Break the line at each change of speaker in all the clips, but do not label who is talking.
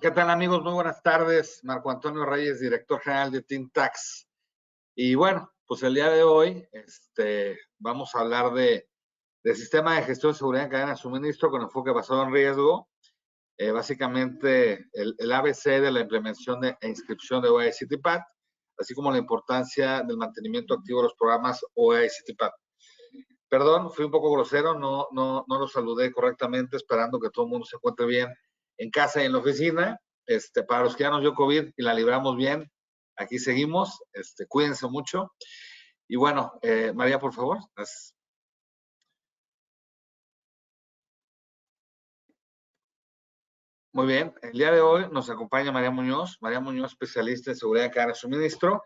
¿Qué tal, amigos? Muy buenas tardes. Marco Antonio Reyes, director general de TINTAX. Y bueno, pues el día de hoy vamos a hablar de sistema de gestión de seguridad en cadena de suministro con enfoque basado en riesgo. Básicamente el ABC de la implementación e inscripción de OEA y CITIPAT, así como la importancia del mantenimiento activo de los programas OEA y CITIPAT. Perdón, fui un poco grosero, no los saludé correctamente, esperando que todo el mundo se encuentre bien en casa y en la oficina. Para los que ya nos dio COVID y la libramos bien, aquí seguimos. Cuídense mucho. Y bueno, María, por favor. Gracias. Muy bien, el día de hoy nos acompaña María Muñoz, especialista en seguridad de cadena de suministro.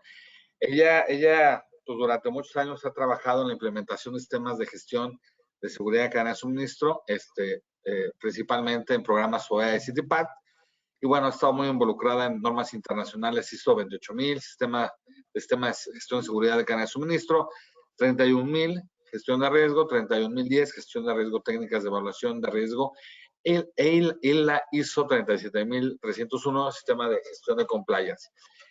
Ella pues, durante muchos años ha trabajado en la implementación de sistemas de gestión de seguridad de cadena de suministro, principalmente en programas OEA y CITIPAT. Y bueno, ha estado muy involucrada en normas internacionales ISO 28000, sistema de gestión de seguridad de cadena de suministro, 31000, gestión de riesgo, 31010, gestión de riesgo, técnicas de evaluación de riesgo, y la ISO 37301, sistema de gestión de compliance.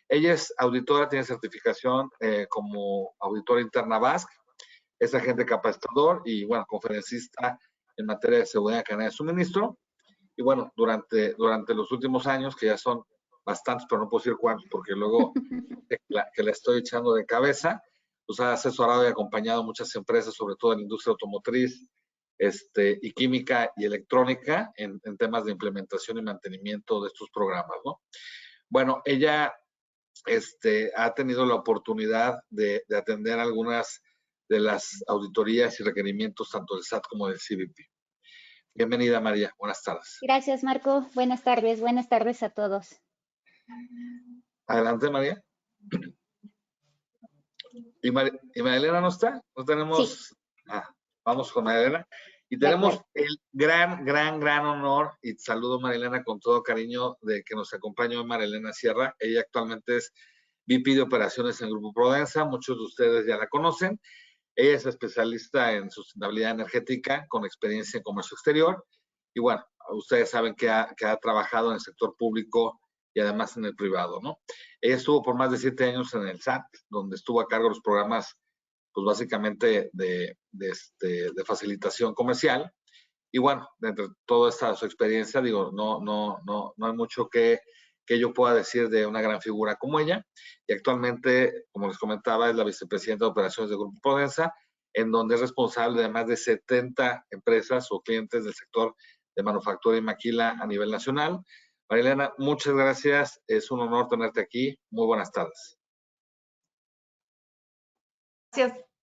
Ella es auditora, tiene certificación como auditora interna BASC, es agente capacitador y, bueno, conferencista en materia de seguridad de cadena de suministro. Y bueno, durante los últimos años, que ya son bastantes, pero no puedo decir cuántos, porque luego que la estoy echando de cabeza, pues ha asesorado y acompañado a muchas empresas, sobre todo en la industria automotriz, y química y electrónica, en temas de implementación y mantenimiento de estos programas, ¿no? Bueno, ella ha tenido la oportunidad de atender algunas de las auditorías y requerimientos tanto del SAT como del CBP. Bienvenida, María. Buenas tardes.
Gracias, Marco. Buenas tardes a todos.
Adelante, María. ¿Y María Elena no está? ¿No tenemos? Sí. Vamos con María Elena. Y tenemos el gran honor, y saludo a María Elena con todo cariño, de que nos acompañe hoy María Elena Sierra. Ella actualmente es VP de Operaciones en Grupo Prodensa. Muchos de ustedes ya la conocen. Ella es especialista en sustentabilidad energética con experiencia en comercio exterior. Y bueno, ustedes saben que ha trabajado en el sector público y además en el privado, ¿no? Ella estuvo por más de 7 años en el SAT, donde estuvo a cargo de los programas, pues básicamente de facilitación comercial. Y bueno, dentro de toda su experiencia, digo, no hay mucho que yo pueda decir de una gran figura como ella. Y actualmente, como les comentaba, es la vicepresidenta de operaciones de Grupo Prodensa, en donde es responsable de más de 70 empresas o clientes del sector de manufactura y maquila a nivel nacional. María Elena, muchas gracias. Es un honor tenerte aquí. Muy buenas tardes.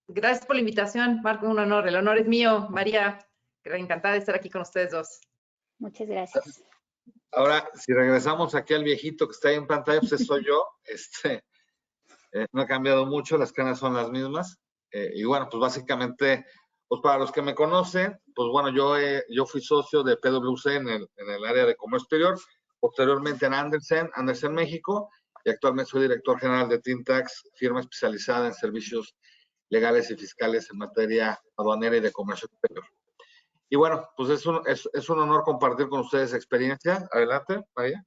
Gracias por la invitación, Marco, un honor. El honor es mío, María. Encantada de estar aquí con ustedes dos.
Muchas gracias.
Ahora, si regresamos aquí al viejito que está ahí en pantalla, pues soy yo. No ha cambiado mucho, las canas son las mismas. Y bueno, pues básicamente, pues para los que me conocen, pues bueno, yo fui socio de PwC en el área de comercio exterior, posteriormente en Andersen México, y actualmente soy director general de TINTAX, firma especializada en servicios legales y fiscales en materia aduanera y de comercio exterior. Y bueno, pues es un honor compartir con ustedes experiencia. Adelante, María.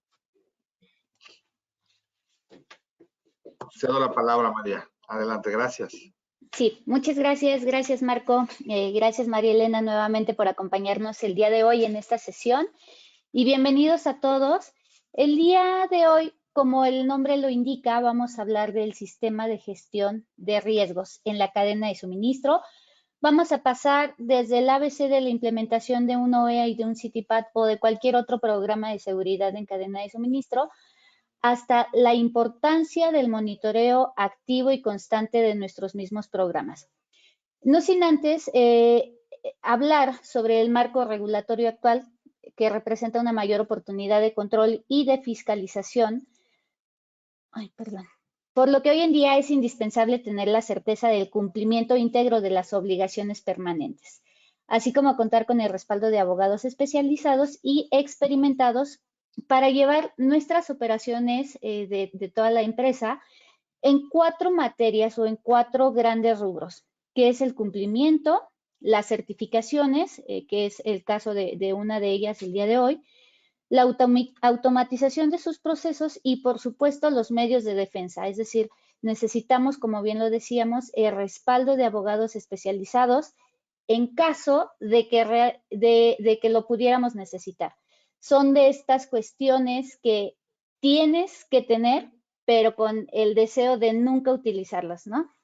Cedo la palabra, María. Adelante, gracias.
Sí, muchas gracias. Gracias, Marco. Gracias, María Elena, nuevamente por acompañarnos el día de hoy en esta sesión. Y bienvenidos a todos. El día de hoy, como el nombre lo indica, vamos a hablar del sistema de gestión de riesgos en la cadena de suministro. Vamos a pasar desde el ABC de la implementación de un OEA y de un CITIPAT o de cualquier otro programa de seguridad en cadena de suministro, hasta la importancia del monitoreo activo y constante de nuestros mismos programas. No sin antes hablar sobre el marco regulatorio actual, que representa una mayor oportunidad de control y de fiscalización. Por lo que hoy en día es indispensable tener la certeza del cumplimiento íntegro de las obligaciones permanentes, así como contar con el respaldo de abogados especializados y experimentados para llevar nuestras operaciones de toda la empresa en 4 materias o en 4 grandes rubros, que es el cumplimiento, las certificaciones, que es el caso de una de ellas el día de hoy, la automatización de sus procesos y, por supuesto, los medios de defensa. Es decir, necesitamos, como bien lo decíamos, el respaldo de abogados especializados en caso de que lo pudiéramos necesitar. Son de estas cuestiones que tienes que tener, pero con el deseo de nunca utilizarlas, ¿no?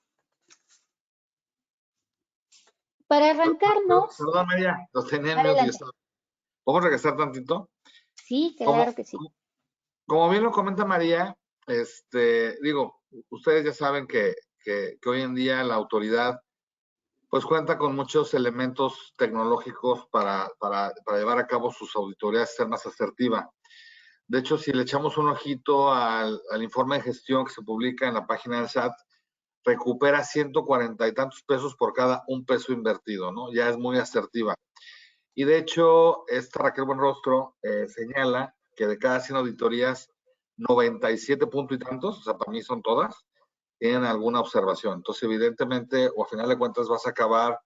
Para arrancarnos...
Perdón, María, los tenía en
Adelante.
mute. ¿Podemos regresar tantito?
Sí, claro que sí.
Como bien lo comenta María, digo, ustedes ya saben que hoy en día la autoridad pues cuenta con muchos elementos tecnológicos para llevar a cabo sus auditorías y ser más asertiva. De hecho, si le echamos un ojito al informe de gestión que se publica en la página del SAT, recupera 140 y tantos pesos por cada un peso invertido, ¿no? Ya es muy asertiva. Y de hecho, esta Raquel Buenrostro señala que de cada 100 auditorías, 97 punto y tantos, o sea, para mí son todas, tienen alguna observación. Entonces, evidentemente, o a final de cuentas vas a acabar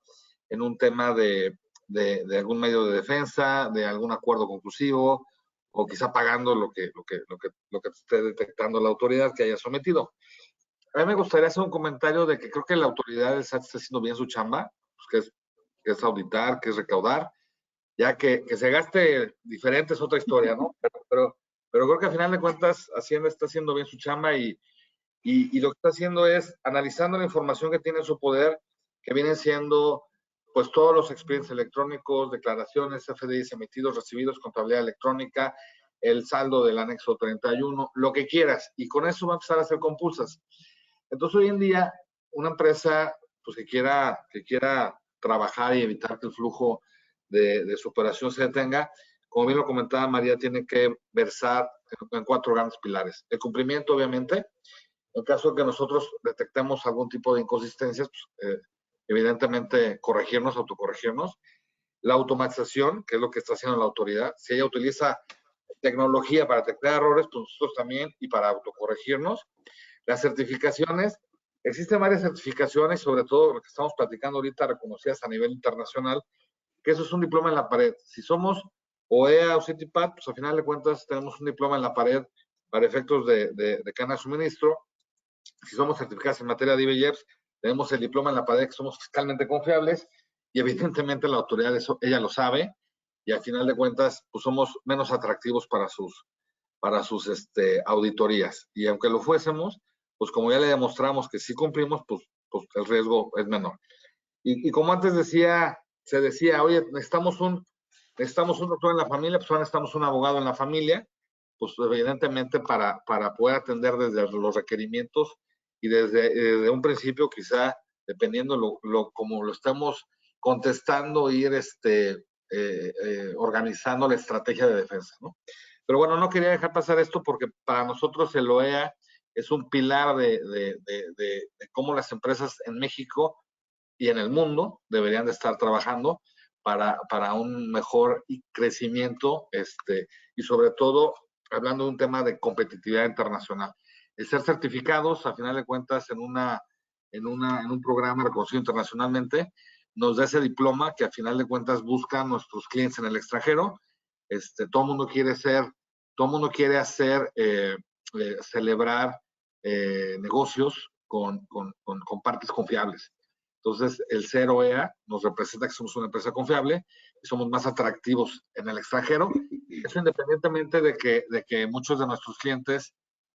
en un tema de algún medio de defensa, de algún acuerdo conclusivo, o quizá pagando lo que esté detectando la autoridad que haya sometido. A mí me gustaría hacer un comentario de que creo que la autoridad del SAT está haciendo bien su chamba, pues que es auditar, que es recaudar. Ya que se gaste diferente es otra historia, ¿no? Pero creo que al final de cuentas Hacienda está haciendo bien su chamba y lo que está haciendo es analizando la información que tiene en su poder, que vienen siendo pues todos los expedientes electrónicos, declaraciones, FDIs emitidos, recibidos, contabilidad electrónica, el saldo del anexo 31, lo que quieras, y con eso va a empezar a hacer compulsas. Entonces hoy en día una empresa pues que quiera trabajar y evitar que el flujo de su operación se detenga, como bien lo comentaba María, tiene que versar en 4 grandes pilares. El cumplimiento, obviamente, en caso de que nosotros detectemos algún tipo de inconsistencias, pues, evidentemente corregirnos, autocorregirnos. La automatización, que es lo que está haciendo la autoridad. Si ella utiliza tecnología para detectar errores, pues nosotros también, y para autocorregirnos. Las certificaciones, existen varias certificaciones, sobre todo lo que estamos platicando ahorita, reconocidas a nivel internacional, que eso es un diploma en la pared. Si somos OEA o CITIPAT, pues al final de cuentas tenemos un diploma en la pared para efectos de cadena de suministro. Si somos certificados en materia de IBEX, tenemos el diploma en la pared que somos fiscalmente confiables y evidentemente la autoridad eso, ella lo sabe y al final de cuentas pues somos menos atractivos para sus auditorías. Y aunque lo fuésemos, pues como ya le demostramos que sí cumplimos, pues el riesgo es menor. Y como antes se decía, oye, necesitamos un doctor en la familia, pues ahora necesitamos un abogado en la familia, pues evidentemente para poder atender desde los requerimientos y desde un principio quizá, dependiendo como lo estamos contestando, ir organizando la estrategia de defensa, ¿no? Pero bueno, no quería dejar pasar esto porque para nosotros el OEA es un pilar de cómo las empresas en México y en el mundo deberían de estar trabajando para un mejor crecimiento y sobre todo hablando de un tema de competitividad internacional. El ser certificados, a final de cuentas, en un programa reconocido internacionalmente, nos da ese diploma que a final de cuentas buscan nuestros clientes en el extranjero. Todo el mundo quiere celebrar negocios con partes confiables. Entonces, el ser OEA nos representa que somos una empresa confiable y somos más atractivos en el extranjero. Eso independientemente de que muchos de nuestros clientes,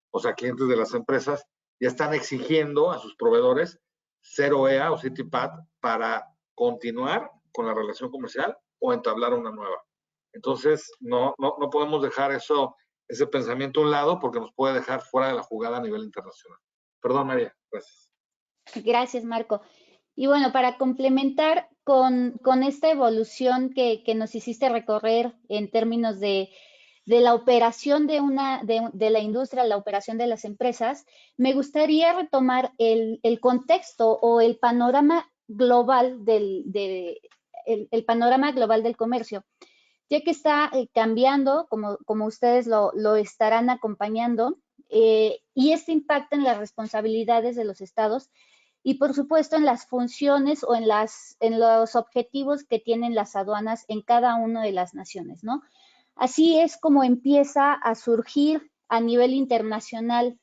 o sea, clientes de las empresas, ya están exigiendo a sus proveedores ser OEA o CITIPAT para continuar con la relación comercial o entablar una nueva. Entonces, no podemos dejar ese pensamiento a un lado porque nos puede dejar fuera de la jugada a nivel internacional. Perdón, María. Gracias.
Gracias, Marco. Y bueno, para complementar con esta evolución que nos hiciste recorrer en términos de la operación de la industria, la operación de las empresas, me gustaría retomar el contexto o el panorama global el panorama global del comercio, ya que está cambiando, como ustedes lo estarán acompañando, y este impacta en las responsabilidades de los estados y por supuesto en las funciones o en los objetivos que tienen las aduanas en cada una de las naciones, ¿no? Así es como empieza a surgir a nivel internacional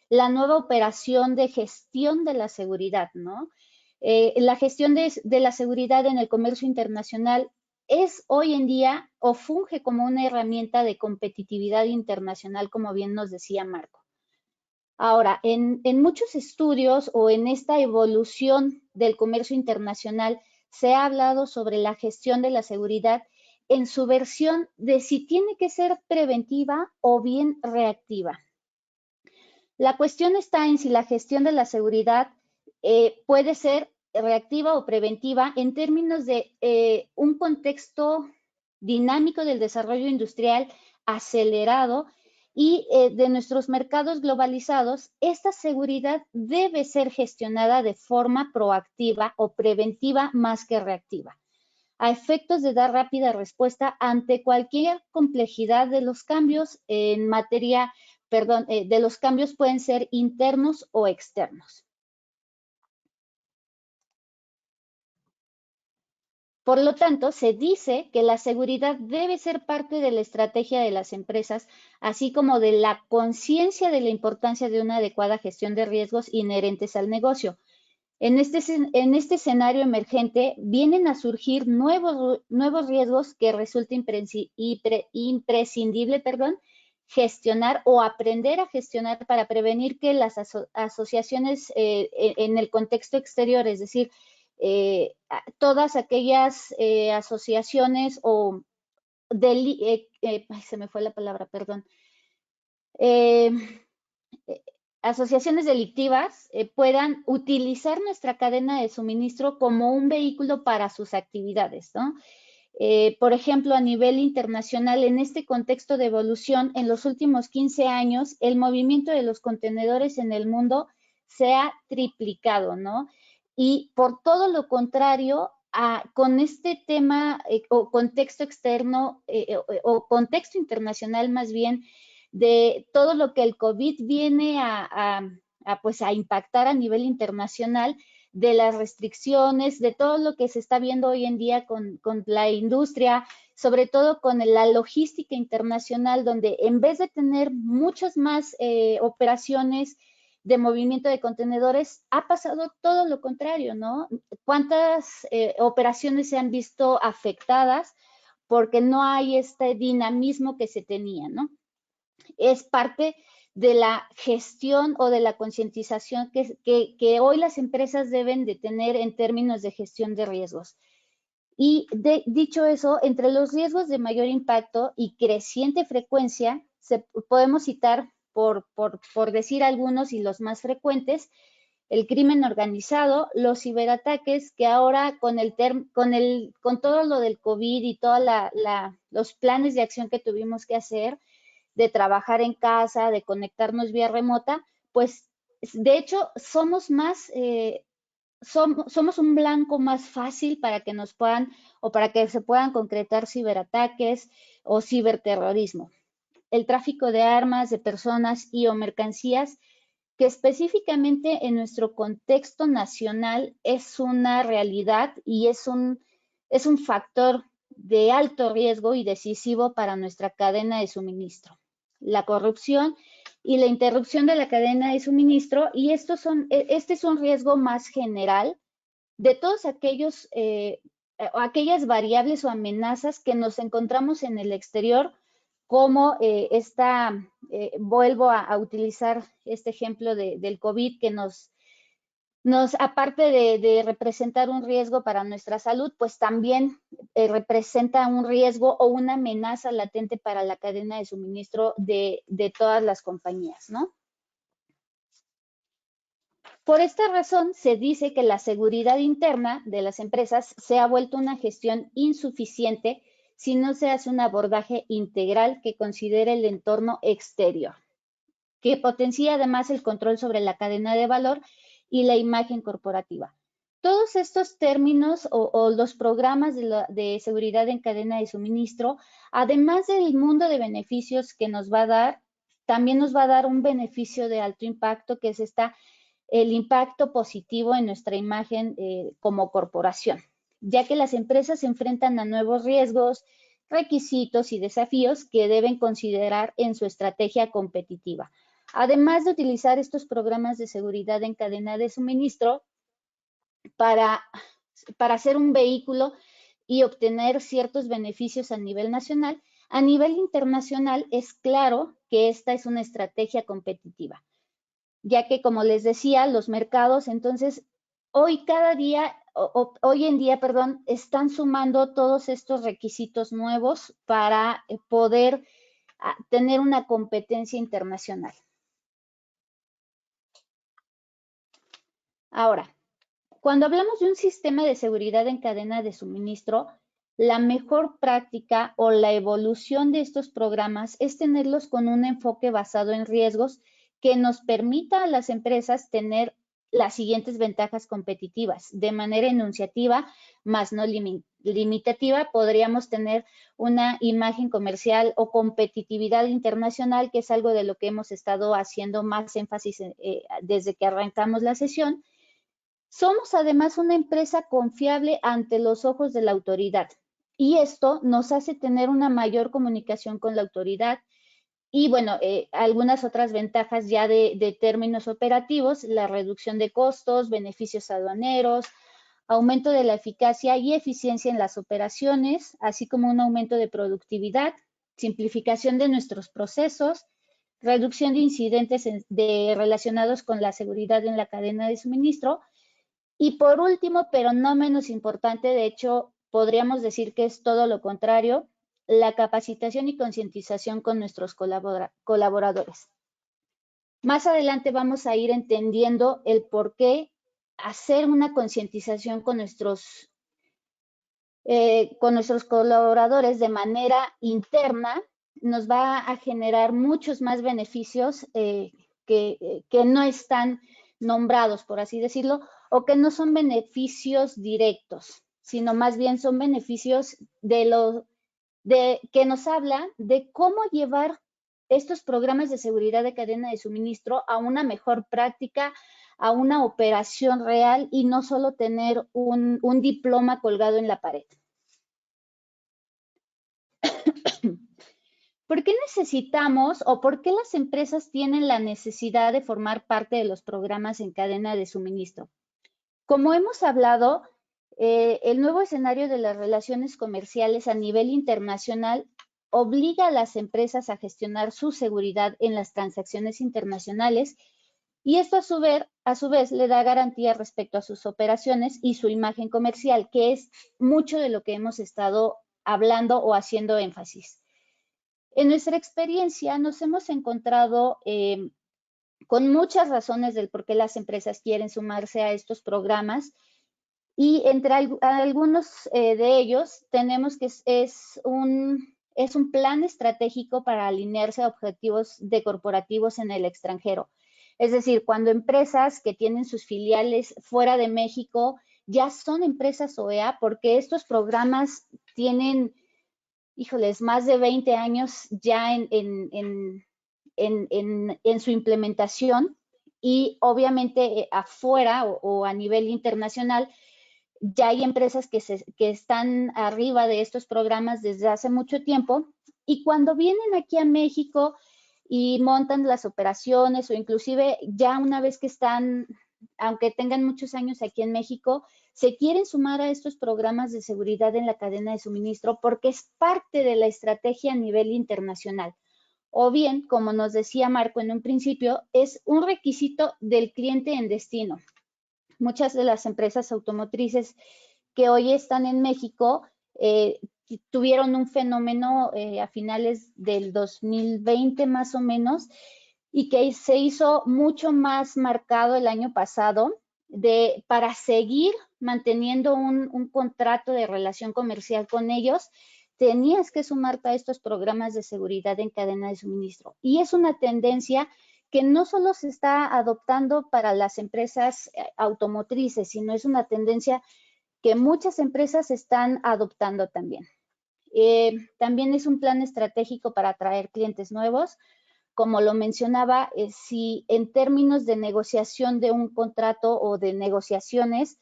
la nueva operación de gestión de la seguridad, ¿no? La gestión de la seguridad en el comercio internacional es hoy en día o funge como una herramienta de competitividad internacional, como bien nos decía Marco. Ahora, en muchos estudios o en esta evolución del comercio internacional se ha hablado sobre la gestión de la seguridad en su versión de si tiene que ser preventiva o bien reactiva. La cuestión está en si la gestión de la seguridad puede ser reactiva o preventiva en términos de un contexto dinámico del desarrollo industrial acelerado y de nuestros mercados globalizados. Esta seguridad debe ser gestionada de forma proactiva o preventiva más que reactiva, a efectos de dar rápida respuesta ante cualquier complejidad de los cambios en materia, de los cambios pueden ser internos o externos. Por lo tanto, se dice que la seguridad debe ser parte de la estrategia de las empresas, así como de la conciencia de la importancia de una adecuada gestión de riesgos inherentes al negocio. En este escenario emergente vienen a surgir nuevos riesgos que resulta imprescindible gestionar o aprender a gestionar para prevenir que las asociaciones en el contexto exterior, es decir, todas aquellas asociaciones o se me fue la palabra, perdón. Asociaciones delictivas puedan utilizar nuestra cadena de suministro como un vehículo para sus actividades, ¿no? Por ejemplo, a nivel internacional, en este contexto de evolución, en los últimos 15 años, el movimiento de los contenedores en el mundo se ha triplicado, ¿no? Y por todo lo contrario, con este tema o contexto externo o contexto internacional más bien, de todo lo que el COVID viene pues a impactar a nivel internacional, de las restricciones, de todo lo que se está viendo hoy en día con la industria, sobre todo con la logística internacional, donde en vez de tener muchas más operaciones de movimiento de contenedores, ha pasado todo lo contrario, ¿no? ¿Cuántas operaciones se han visto afectadas porque no hay este dinamismo que se tenía, ¿no? Es parte de la gestión o de la concientización que hoy las empresas deben de tener en términos de gestión de riesgos. Y dicho eso, entre los riesgos de mayor impacto y creciente frecuencia, podemos citar, por decir algunos y los más frecuentes, el crimen organizado, los ciberataques, que ahora con todo lo del COVID y todos los planes de acción que tuvimos que hacer, de trabajar en casa, de conectarnos vía remota, pues de hecho somos somos un blanco más fácil para que nos puedan o para que se puedan concretar ciberataques o ciberterrorismo. El tráfico de armas, de personas y o mercancías, que específicamente en nuestro contexto nacional es una realidad y es un factor de alto riesgo y decisivo para nuestra cadena de suministro. La corrupción y la interrupción de la cadena de suministro, y este es un riesgo más general de todos aquellas variables o amenazas que nos encontramos en el exterior, como vuelvo a utilizar este ejemplo del COVID, que aparte de representar un riesgo para nuestra salud, pues también representa un riesgo o una amenaza latente para la cadena de suministro de todas las compañías, ¿no? Por esta razón, se dice que la seguridad interna de las empresas se ha vuelto una gestión insuficiente si no se hace un abordaje integral que considere el entorno exterior, que potencia además el control sobre la cadena de valor y la imagen corporativa. Todos estos términos o los programas de seguridad en cadena de suministro, además del mundo de beneficios que nos va a dar, también nos va a dar un beneficio de alto impacto, que es el impacto positivo en nuestra imagen como corporación, ya que las empresas se enfrentan a nuevos riesgos, requisitos y desafíos que deben considerar en su estrategia competitiva. Además de utilizar estos programas de seguridad en cadena de suministro para ser un vehículo y obtener ciertos beneficios a nivel nacional, a nivel internacional es claro que esta es una estrategia competitiva, ya que, como les decía, los mercados entonces hoy en día, están sumando todos estos requisitos nuevos para poder tener una competencia internacional. Ahora, cuando hablamos de un sistema de seguridad en cadena de suministro, la mejor práctica o la evolución de estos programas es tenerlos con un enfoque basado en riesgos que nos permita a las empresas tener las siguientes ventajas competitivas. De manera enunciativa, más no limitativa, podríamos tener una imagen comercial o competitividad internacional, que es algo de lo que hemos estado haciendo más énfasis desde que arrancamos la sesión. Somos además una empresa confiable ante los ojos de la autoridad y esto nos hace tener una mayor comunicación con la autoridad y, bueno, algunas otras ventajas ya de términos operativos, la reducción de costos, beneficios aduaneros, aumento de la eficacia y eficiencia en las operaciones, así como un aumento de productividad, simplificación de nuestros procesos, reducción de incidentes relacionados con la seguridad en la cadena de suministro. Y por último, pero no menos importante, de hecho, podríamos decir que es todo lo contrario, la capacitación y concientización con nuestros colaboradores. Más adelante vamos a ir entendiendo el por qué hacer una concientización con nuestros colaboradores de manera interna nos va a generar muchos más beneficios que no están nombrados, por así decirlo, o que no son beneficios directos, sino más bien son beneficios que nos habla de cómo llevar estos programas de seguridad de cadena de suministro a una mejor práctica, a una operación real y no solo tener un diploma colgado en la pared. ¿Por qué necesitamos o por qué las empresas tienen la necesidad de formar parte de los programas en cadena de suministro? Como hemos hablado, el nuevo escenario de las relaciones comerciales a nivel internacional obliga a las empresas a gestionar su seguridad en las transacciones internacionales y esto a su vez le da garantía respecto a sus operaciones y su imagen comercial, que es mucho de lo que hemos estado hablando o haciendo énfasis. En nuestra experiencia nos hemos encontrado con muchas razones del por qué las empresas quieren sumarse a estos programas y entre algunos de ellos tenemos que es un plan estratégico para alinearse a objetivos de corporativos en el extranjero. Es decir, cuando empresas que tienen sus filiales fuera de México ya son empresas OEA, porque estos programas tienen, híjoles, más de 20 años ya en su implementación y obviamente afuera o a nivel internacional ya hay empresas que están arriba de estos programas desde hace mucho tiempo y cuando vienen aquí a México y montan las operaciones o inclusive ya una vez que están, aunque tengan muchos años aquí en México, se quieren sumar a estos programas de seguridad en la cadena de suministro porque es parte de la estrategia a nivel internacional. O bien, como nos decía Marco en un principio, es un requisito del cliente en destino. Muchas de las empresas automotrices que hoy están en México tuvieron un fenómeno a finales del 2020 más o menos y que se hizo mucho más marcado el año pasado para seguir manteniendo un contrato de relación comercial con ellos, tenías que sumarte a estos programas de seguridad en cadena de suministro. Y es una tendencia que no solo se está adoptando para las empresas automotrices, sino es una tendencia que muchas empresas están adoptando también. También es un plan estratégico para atraer clientes nuevos. Como lo mencionaba, si en términos de negociación de un contrato o de negociaciones,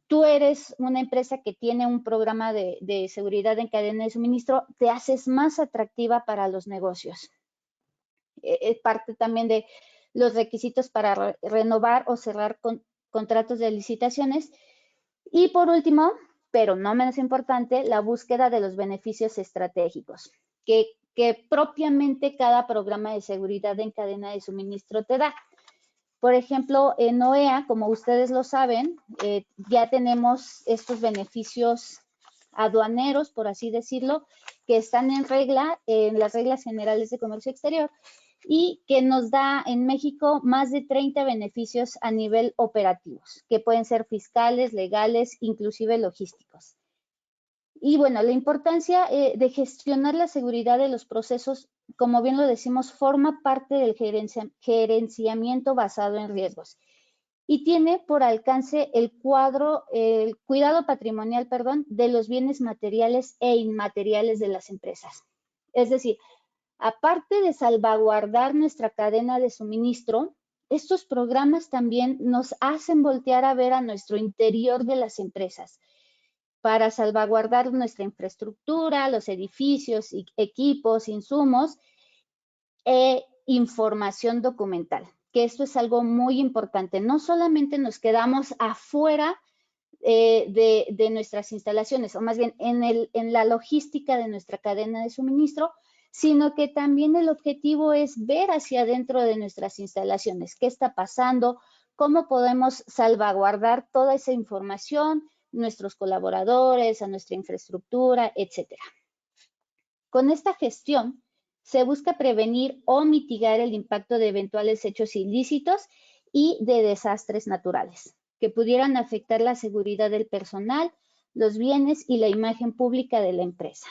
tú eres una empresa que tiene un programa de seguridad en cadena de suministro, te haces más atractiva para los negocios. Es parte también de los requisitos para renovar o cerrar contratos de licitaciones. Y por último, pero no menos importante, la búsqueda de los beneficios estratégicos, que propiamente cada programa de seguridad en cadena de suministro te da. Por ejemplo, en OEA, como ustedes lo saben, ya tenemos estos beneficios aduaneros, por así decirlo, que están en regla, en las reglas generales de comercio exterior, y que nos da en México más de 30 beneficios a nivel operativos, que pueden ser fiscales, legales, inclusive logísticos. Y bueno, la importancia de gestionar la seguridad de los procesos, como bien lo decimos, forma parte del gerenciamiento basado en riesgos y tiene por alcance el cuidado patrimonial, de los bienes materiales e inmateriales de las empresas. Es decir, aparte de salvaguardar nuestra cadena de suministro, estos programas también nos hacen voltear a ver a nuestro interior de las empresas para salvaguardar nuestra infraestructura, los edificios, equipos, insumos e información documental, que esto es algo muy importante. No solamente nos quedamos afuera de nuestras instalaciones, o más bien en la logística de nuestra cadena de suministro, sino que también el objetivo es ver hacia adentro de nuestras instalaciones, qué está pasando, cómo podemos salvaguardar toda esa información, nuestros colaboradores, a nuestra infraestructura, etcétera. Con esta gestión se busca prevenir o mitigar el impacto de eventuales hechos ilícitos y de desastres naturales que pudieran afectar la seguridad del personal, los bienes y la imagen pública de la empresa.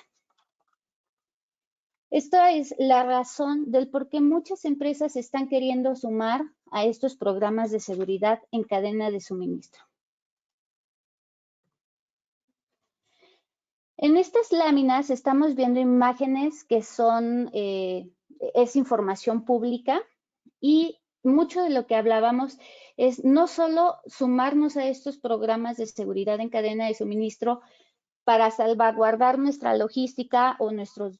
Esta es la razón del por qué muchas empresas están queriendo sumar a estos programas de seguridad en cadena de suministro. En estas láminas estamos viendo imágenes que es información pública y mucho de lo que hablábamos es no solo sumarnos a estos programas de seguridad en cadena de suministro para salvaguardar nuestra logística o nuestra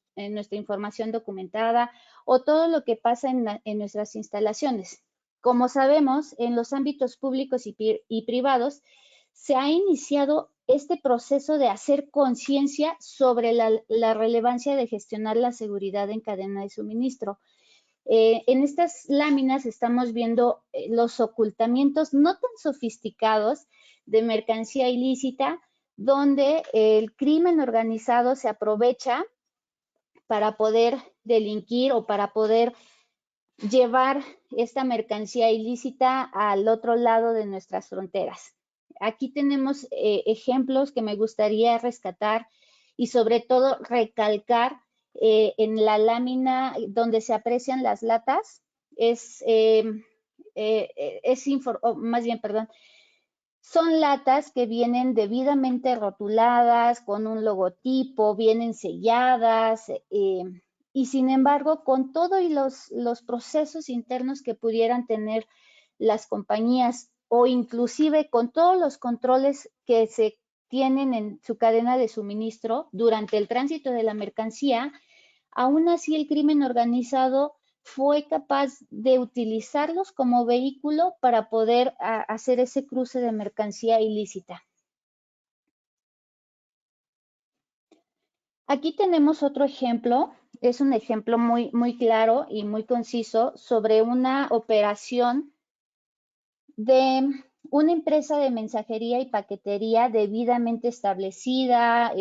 información documentada o todo lo que pasa en nuestras instalaciones. Como sabemos, en los ámbitos públicos y privados se ha iniciado este proceso de hacer conciencia sobre la relevancia de gestionar la seguridad en cadena de suministro. En estas láminas estamos viendo los ocultamientos no tan sofisticados de mercancía ilícita, donde el crimen organizado se aprovecha para poder delinquir o para poder llevar esta mercancía ilícita al otro lado de nuestras fronteras. Aquí tenemos ejemplos que me gustaría rescatar y sobre todo recalcar en la lámina donde se aprecian las latas, son latas que vienen debidamente rotuladas, con un logotipo, vienen selladas, y sin embargo, con todo y los procesos internos que pudieran tener las compañías o inclusive con todos los controles que se tienen en su cadena de suministro durante el tránsito de la mercancía, aún así el crimen organizado fue capaz de utilizarlos como vehículo para poder hacer ese cruce de mercancía ilícita. Aquí tenemos otro ejemplo, es un ejemplo muy, muy claro y muy conciso sobre una operación de una empresa de mensajería y paquetería debidamente establecida,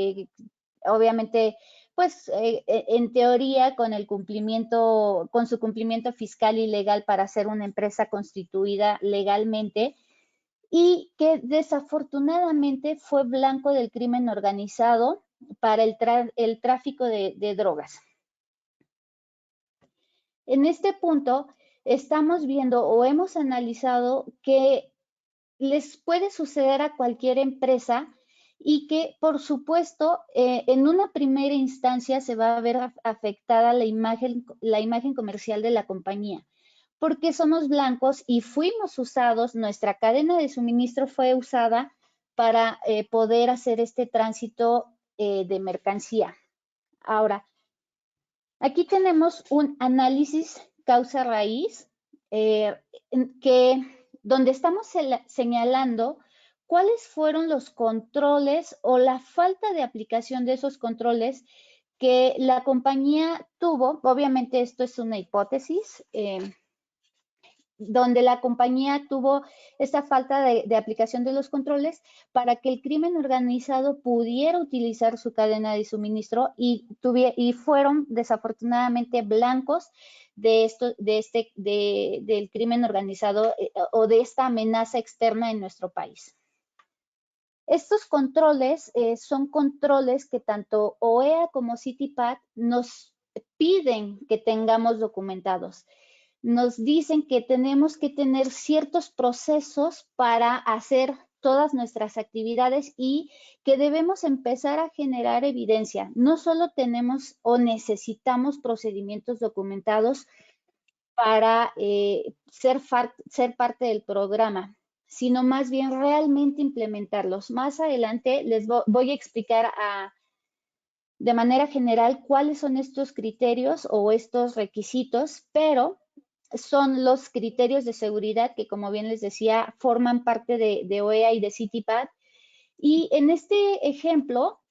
obviamente, pues en teoría con su cumplimiento fiscal y legal para ser una empresa constituida legalmente y que desafortunadamente fue blanco del crimen organizado para el tráfico de drogas. En este punto estamos viendo o hemos analizado que les puede suceder a cualquier empresa y que, por supuesto, en una primera instancia se va a ver afectada la imagen comercial de la compañía, porque somos blancos y fuimos usados, nuestra cadena de suministro fue usada para poder hacer este tránsito de mercancía. Ahora, aquí tenemos un análisis causa-raíz donde estamos señalando cuáles fueron los controles o la falta de aplicación de esos controles que la compañía tuvo. Obviamente esto es una hipótesis, donde la compañía tuvo esta falta de aplicación de los controles para que el crimen organizado pudiera utilizar su cadena de suministro y fueron desafortunadamente blancos del crimen organizado o de esta amenaza externa en nuestro país. Estos controles son controles que tanto OEA como CITIPAT nos piden que tengamos documentados. Nos dicen que tenemos que tener ciertos procesos para hacer todas nuestras actividades y que debemos empezar a generar evidencia. No solo tenemos o necesitamos procedimientos documentados para ser parte del programa, sino más bien realmente implementarlos. Más adelante les voy a explicar de manera general cuáles son estos criterios o estos requisitos, pero son los criterios de seguridad que, como bien les decía, forman parte de OEA y de CITIPAT. Y en este ejemplo,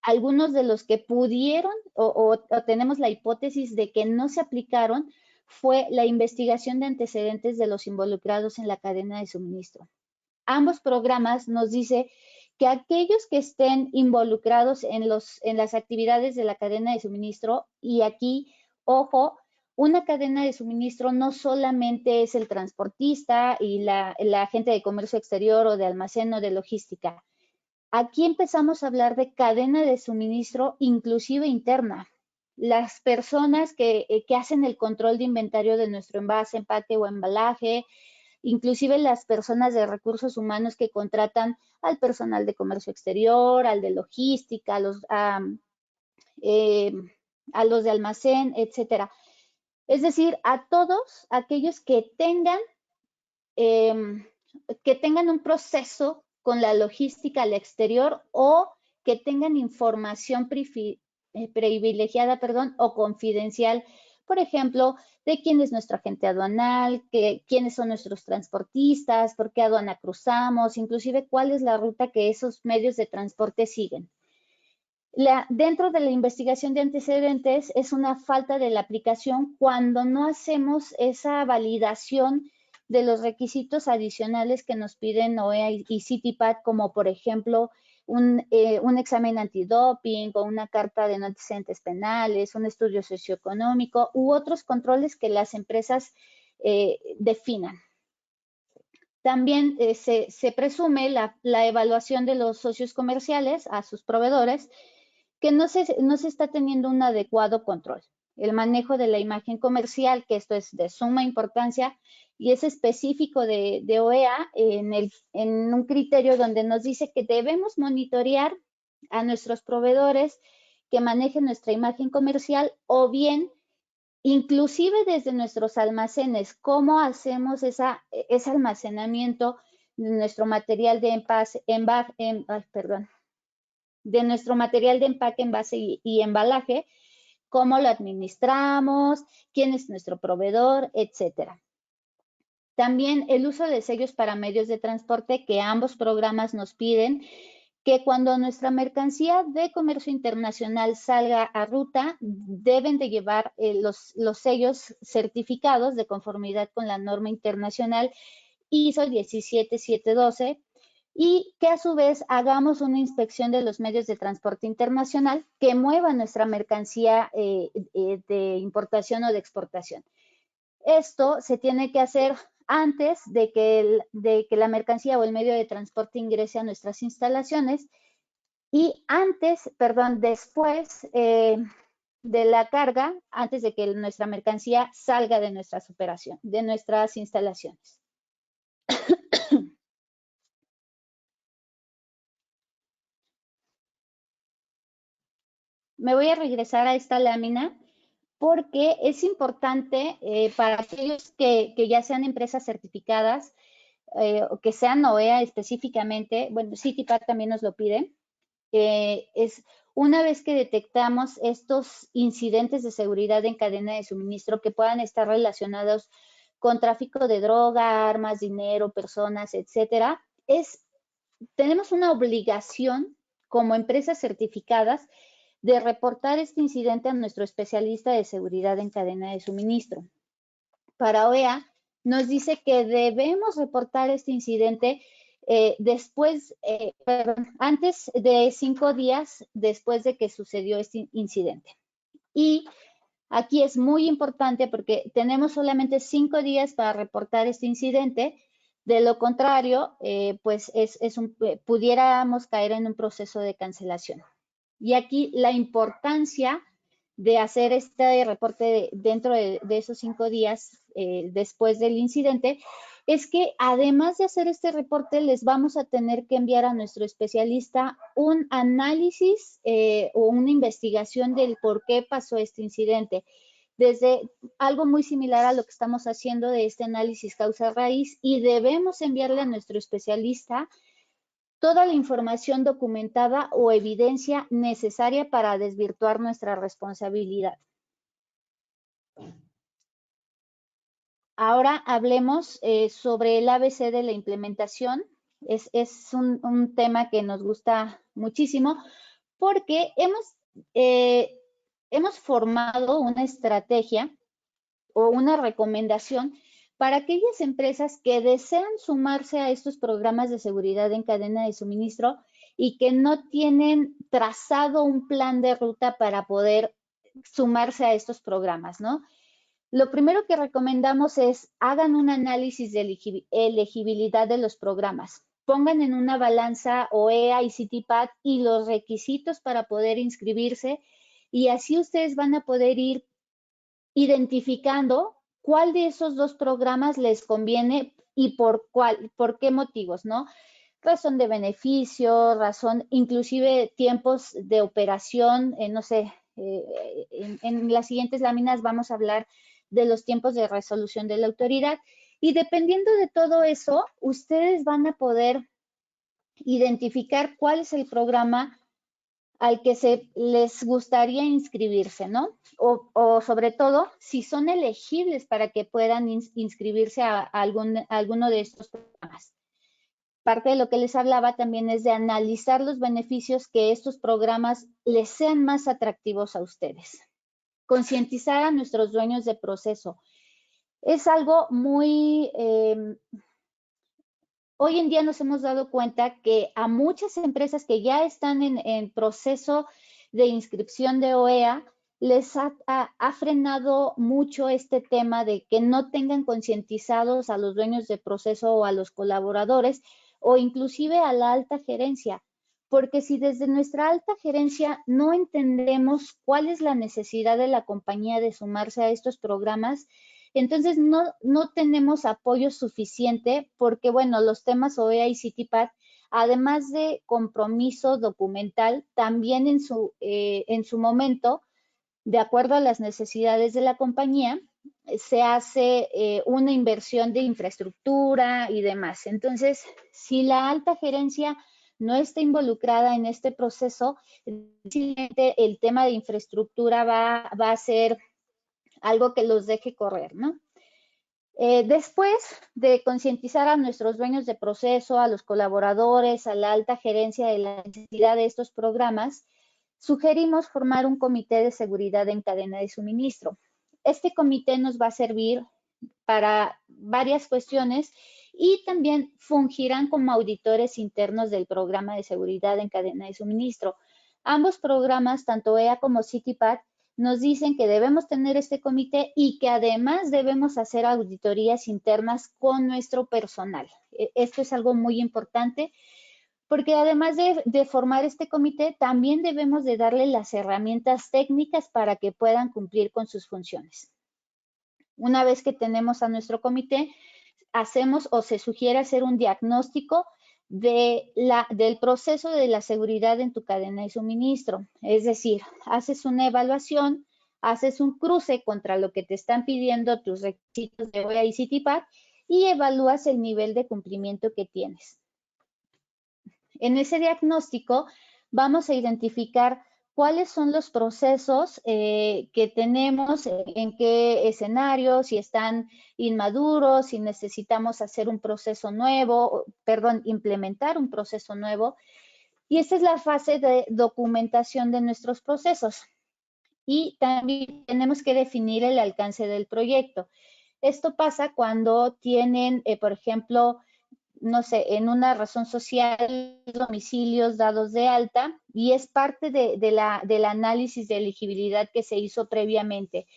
algunos de los que pudieron o tenemos la hipótesis de que no se aplicaron fue la investigación de antecedentes de los involucrados en la cadena de suministro. Ambos programas nos dice que aquellos que estén involucrados en las actividades de la cadena de suministro, y aquí, ojo, una cadena de suministro no solamente es el transportista y la agente de comercio exterior o de almacén o de logística. Aquí empezamos a hablar de cadena de suministro inclusive interna. Las personas que hacen el control de inventario de nuestro envase, empaque o embalaje, inclusive las personas de recursos humanos que contratan al personal de comercio exterior, al de logística, a los de almacén, etcétera. Es decir, a todos aquellos que tengan un proceso con la logística al exterior o que tengan información privilegiada, o confidencial, por ejemplo, de quién es nuestro agente aduanal, quiénes son nuestros transportistas, por qué aduana cruzamos, inclusive cuál es la ruta que esos medios de transporte siguen. Dentro de la investigación de antecedentes es una falta de la aplicación cuando no hacemos esa validación de los requisitos adicionales que nos piden OEA y CITIPAT, como por ejemplo un examen antidoping o una carta de no antecedentes penales, un estudio socioeconómico u otros controles que las empresas definan. También se presume la evaluación de los socios comerciales a sus proveedores, que no se está teniendo un adecuado control. El manejo de la imagen comercial, que esto es de suma importancia y es específico de OEA en un criterio donde nos dice que debemos monitorear a nuestros proveedores que manejen nuestra imagen comercial o bien inclusive desde nuestros almacenes, cómo hacemos ese almacenamiento de nuestro material de de nuestro material de empaque, envase y embalaje, cómo lo administramos, quién es nuestro proveedor, etcétera. También el uso de sellos para medios de transporte que ambos programas nos piden, que cuando nuestra mercancía de comercio internacional salga a ruta, deben de llevar los sellos certificados de conformidad con la norma internacional ISO 17712, y que a su vez hagamos una inspección de los medios de transporte internacional que muevan nuestra mercancía de importación o de exportación. Esto se tiene que hacer antes de que la mercancía o el medio de transporte ingrese a nuestras instalaciones y después de la carga, antes de que nuestra mercancía salga de nuestras instalaciones. Me voy a regresar a esta lámina porque es importante para aquellos que ya sean empresas certificadas o que sean OEA específicamente, bueno, CITIPAC también nos lo pide, es una vez que detectamos estos incidentes de seguridad en cadena de suministro que puedan estar relacionados con tráfico de droga, armas, dinero, personas, etcétera, tenemos una obligación como empresas certificadas de reportar este incidente a nuestro especialista de seguridad en cadena de suministro. Para OEA, nos dice que debemos reportar este incidente antes de 5 días después de que sucedió este incidente. Y aquí es muy importante porque tenemos solamente 5 días para reportar este incidente. De lo contrario, pues pudiéramos caer en un proceso de cancelación. Y aquí la importancia de hacer este reporte dentro de esos 5 días después del incidente es que además de hacer este reporte les vamos a tener que enviar a nuestro especialista un análisis o una investigación del por qué pasó este incidente. Desde algo muy similar a lo que estamos haciendo de este análisis causa-raíz, y debemos enviarle a nuestro especialista toda la información documentada o evidencia necesaria para desvirtuar nuestra responsabilidad. Ahora hablemos sobre el ABC de la implementación. Es un tema que nos gusta muchísimo porque hemos formado una estrategia o una recomendación para aquellas empresas que desean sumarse a estos programas de seguridad en cadena de suministro y que no tienen trazado un plan de ruta para poder sumarse a estos programas, ¿no? Lo primero que recomendamos es hagan un análisis de elegibilidad de los programas. Pongan en una balanza OEA y CITIPAC y los requisitos para poder inscribirse, y así ustedes van a poder ir identificando cuál de esos dos programas les conviene y por qué motivos, ¿no? Razón de beneficio, razón, inclusive tiempos de operación, no sé, en las siguientes láminas vamos a hablar de los tiempos de resolución de la autoridad, y dependiendo de todo eso, ustedes van a poder identificar cuál es el programa al que les gustaría inscribirse, ¿no? O sobre todo, si son elegibles para que puedan inscribirse a alguno de estos programas. Parte de lo que les hablaba también es de analizar los beneficios que estos programas les sean más atractivos a ustedes. Concientizar a nuestros dueños de proceso. Es algo muy... hoy en día nos hemos dado cuenta que a muchas empresas que ya están en proceso de inscripción de OEA, les ha frenado mucho este tema de que no tengan concientizados a los dueños de proceso o a los colaboradores o inclusive a la alta gerencia. Porque si desde nuestra alta gerencia no entendemos cuál es la necesidad de la compañía de sumarse a estos programas, entonces no tenemos apoyo suficiente porque, bueno, los temas OEA y CITIPAC, además de compromiso documental, también en su momento, de acuerdo a las necesidades de la compañía, se hace una inversión de infraestructura y demás. Entonces, si la alta gerencia no está involucrada en este proceso, el tema de infraestructura va a ser algo que los deje correr, ¿no? Después de concientizar a nuestros dueños de proceso, a los colaboradores, a la alta gerencia de la necesidad de estos programas, sugerimos formar un comité de seguridad en cadena de suministro. Este comité nos va a servir para varias cuestiones y también fungirán como auditores internos del programa de seguridad en cadena de suministro. Ambos programas, tanto EA como CITIPAC, nos dicen que debemos tener este comité y que además debemos hacer auditorías internas con nuestro personal. Esto es algo muy importante porque además de formar este comité, también debemos de darle las herramientas técnicas para que puedan cumplir con sus funciones. Una vez que tenemos a nuestro comité, hacemos o se sugiere hacer un diagnóstico del proceso de la seguridad en tu cadena de suministro. Es decir, haces una evaluación, haces un cruce contra lo que te están pidiendo tus requisitos de OEA y CITIPAC y evalúas el nivel de cumplimiento que tienes. En ese diagnóstico vamos a identificar cuáles son los procesos que tenemos, en qué escenarios, si están inmaduros, si necesitamos hacer un proceso nuevo, perdón, implementar un proceso nuevo. Y esta es la fase de documentación de nuestros procesos. Y también tenemos que definir el alcance del proyecto. Esto pasa cuando tienen, por ejemplo, no sé, en una razón social, domicilios dados de alta, y es parte del análisis de elegibilidad que se hizo previamente.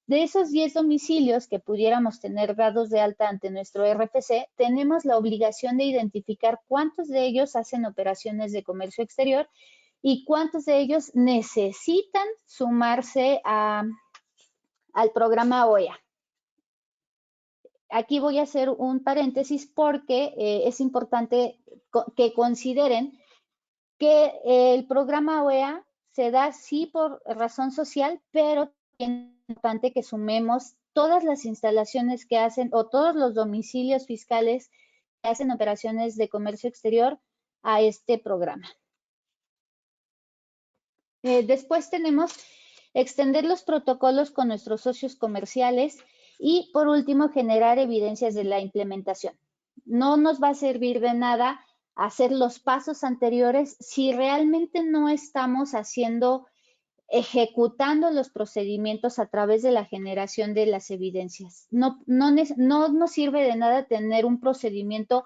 De esos 10 domicilios que pudiéramos tener dados de alta ante nuestro RFC, tenemos la obligación de identificar cuántos de ellos hacen operaciones de comercio exterior y cuántos de ellos necesitan sumarse al programa OEA. Aquí voy a hacer un paréntesis porque es importante que consideren que el programa OEA se da sí por razón social, pero es importante que sumemos todas las instalaciones que hacen o todos los domicilios fiscales que hacen operaciones de comercio exterior a este programa. Después tenemos extender los protocolos con nuestros socios comerciales y, por último, generar evidencias de la implementación. No nos va a servir de nada hacer los pasos anteriores si realmente no estamos ejecutando los procedimientos a través de la generación de las evidencias. No nos sirve de nada tener un procedimiento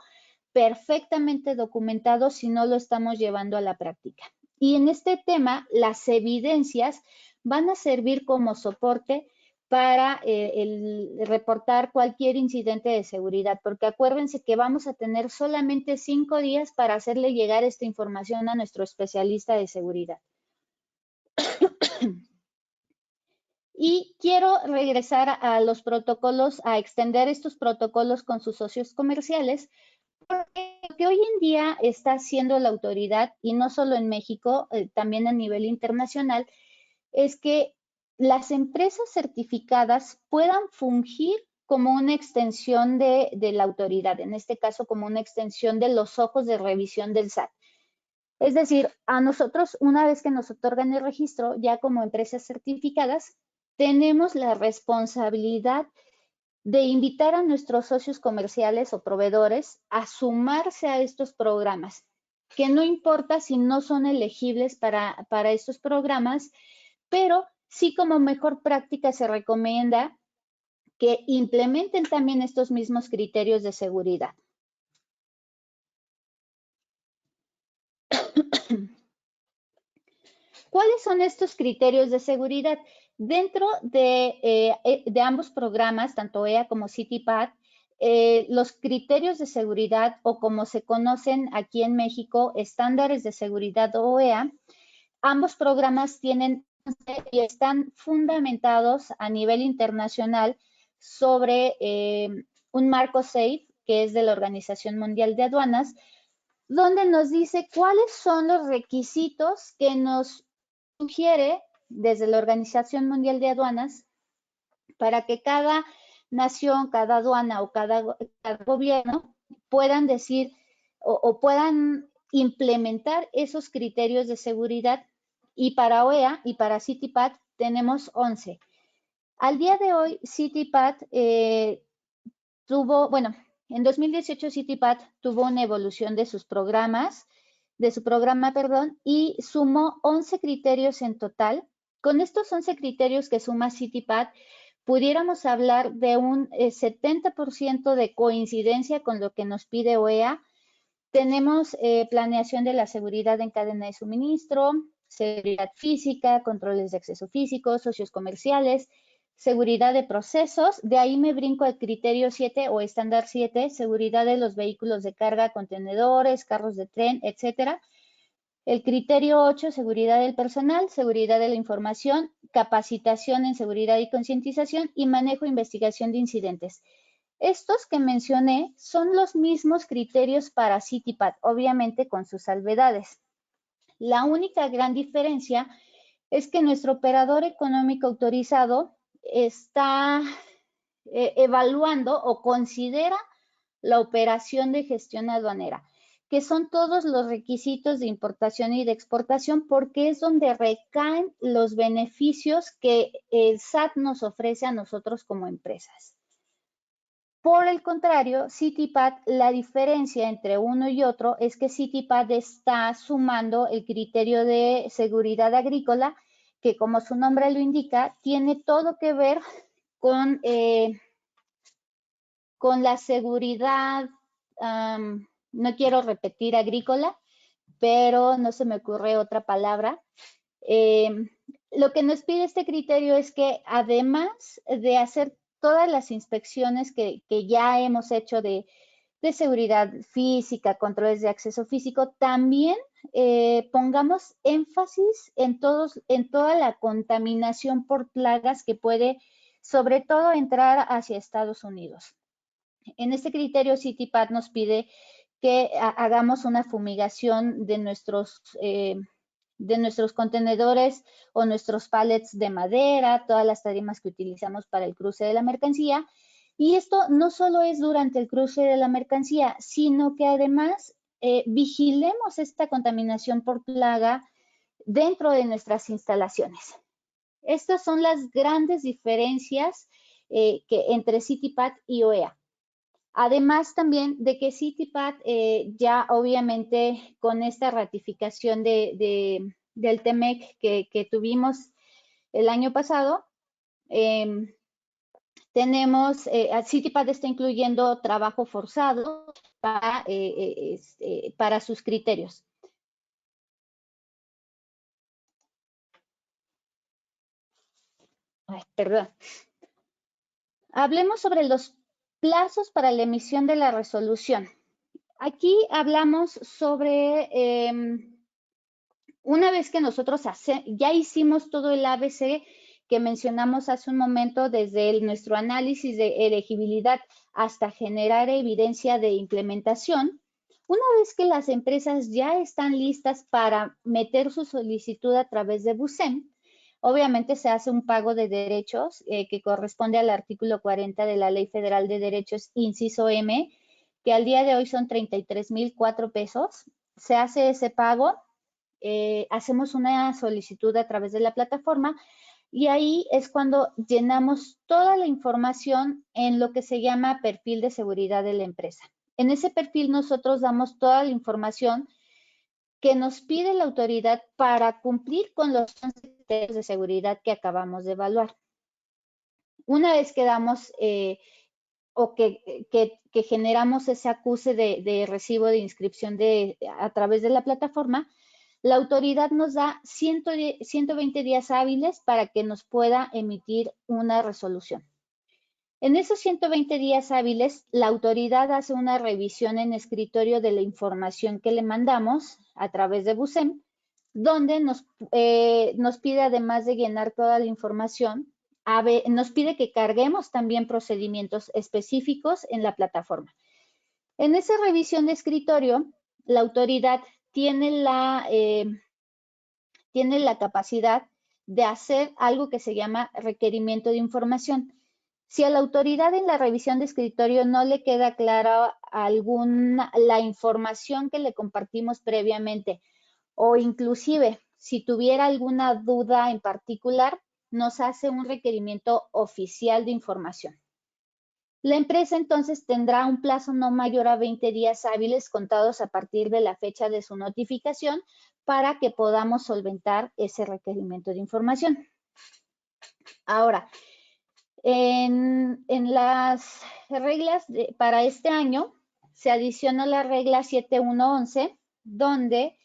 perfectamente documentado si no lo estamos llevando a la práctica. Y en este tema, las evidencias van a servir como soporte para reportar cualquier incidente de seguridad, porque acuérdense que vamos a tener solamente 5 días para hacerle llegar esta información a nuestro especialista de seguridad. Y quiero regresar a los protocolos, a extender estos protocolos con sus socios comerciales, porque lo que hoy en día está haciendo la autoridad, y no solo en México, también a nivel internacional, es que las empresas certificadas puedan fungir como una extensión de la autoridad, en este caso como una extensión de los ojos de revisión del SAT. Es decir, a nosotros, una vez que nos otorgan el registro, ya como empresas certificadas, tenemos la responsabilidad de invitar a nuestros socios comerciales o proveedores a sumarse a estos programas, que no importa si no son elegibles para estos programas, pero sí como mejor práctica se recomienda que implementen también estos mismos criterios de seguridad. ¿Cuáles son estos criterios de seguridad? Dentro de ambos programas, tanto OEA como CITIPAT, los criterios de seguridad, o como se conocen aquí en México, estándares de seguridad OEA, ambos programas tienen y están fundamentados a nivel internacional sobre un marco SAFE, que es de la Organización Mundial de Aduanas, donde nos dice cuáles son los requisitos que nos sugiere desde la Organización Mundial de Aduanas para que cada nación, cada aduana o cada gobierno puedan decir o puedan implementar esos criterios de seguridad. Y para OEA y para CITIPAT tenemos 11. Al día de hoy, CITIPAT en 2018 CITIPAT tuvo una evolución de sus programas, de su programa, y sumó 11 criterios en total. Con estos 11 criterios que suma CITIPAT, pudiéramos hablar de un 70% de coincidencia con lo que nos pide OEA. Tenemos planeación de la seguridad en cadena de suministro, seguridad física, controles de acceso físico, socios comerciales, seguridad de procesos. De ahí me brinco al criterio 7 o estándar 7, seguridad de los vehículos de carga, contenedores, carros de tren, etcétera. El criterio 8, seguridad del personal, seguridad de la información, capacitación en seguridad y concientización y manejo e investigación de incidentes. Estos que mencioné son los mismos criterios para CITIPAT, obviamente con sus salvedades. La única gran diferencia es que nuestro operador económico autorizado está evaluando o considera la operación de gestión aduanera, que son todos los requisitos de importación y de exportación, porque es donde recaen los beneficios que el SAT nos ofrece a nosotros como empresas. Por el contrario, CITIPAT, la diferencia entre uno y otro es que CITIPAT está sumando el criterio de seguridad agrícola, que como su nombre lo indica, tiene todo que ver con la seguridad, no quiero repetir agrícola, pero no se me ocurre otra palabra. Lo que nos pide este criterio es que además de hacer todas las inspecciones que ya hemos hecho de seguridad física, controles de acceso físico, también pongamos énfasis en toda la contaminación por plagas que puede, sobre todo, entrar hacia Estados Unidos. En este criterio, CITIPAT nos pide que hagamos una fumigación de nuestros contenedores o nuestros pallets de madera, todas las tarimas que utilizamos para el cruce de la mercancía. Y esto no solo es durante el cruce de la mercancía, sino que además vigilemos esta contaminación por plaga dentro de nuestras instalaciones. Estas son las grandes diferencias entre CITIPAT y OEA. Además también de que CITIPAT ya obviamente con esta ratificación del TEMEC que tuvimos el año pasado, CITIPAT está incluyendo trabajo forzado para sus criterios. Ay, perdón. Hablemos sobre los plazos para la emisión de la resolución. Aquí hablamos sobre una vez que nosotros ya hicimos todo el ABC que mencionamos hace un momento, desde nuestro análisis de elegibilidad hasta generar evidencia de implementación, una vez que las empresas ya están listas para meter su solicitud a través de BUSEM, obviamente se hace un pago de derechos que corresponde al artículo 40 de la Ley Federal de Derechos, inciso M, que al día de hoy son 33,004 pesos. Se hace ese pago, hacemos una solicitud a través de la plataforma y ahí es cuando llenamos toda la información en lo que se llama perfil de seguridad de la empresa. En ese perfil nosotros damos toda la información que nos pide la autoridad para cumplir con los criterios de seguridad que acabamos de evaluar. Una vez que damos o que generamos ese acuse de recibo de inscripción a través de la plataforma, la autoridad nos da 120 días hábiles para que nos pueda emitir una resolución. En esos 120 días hábiles, la autoridad hace una revisión en escritorio de la información que le mandamos a través de BUSEM, donde nos pide, además de llenar toda la información, nos pide que carguemos también procedimientos específicos en la plataforma. En esa revisión de escritorio, la autoridad tiene la capacidad de hacer algo que se llama requerimiento de información. Si a la autoridad en la revisión de escritorio no le queda clara la información que le compartimos previamente, o inclusive si tuviera alguna duda en particular, nos hace un requerimiento oficial de información. La empresa entonces tendrá un plazo no mayor a 20 días hábiles contados a partir de la fecha de su notificación para que podamos solventar ese requerimiento de información. Ahora, en las reglas para este año se adicionó la regla 7111, donde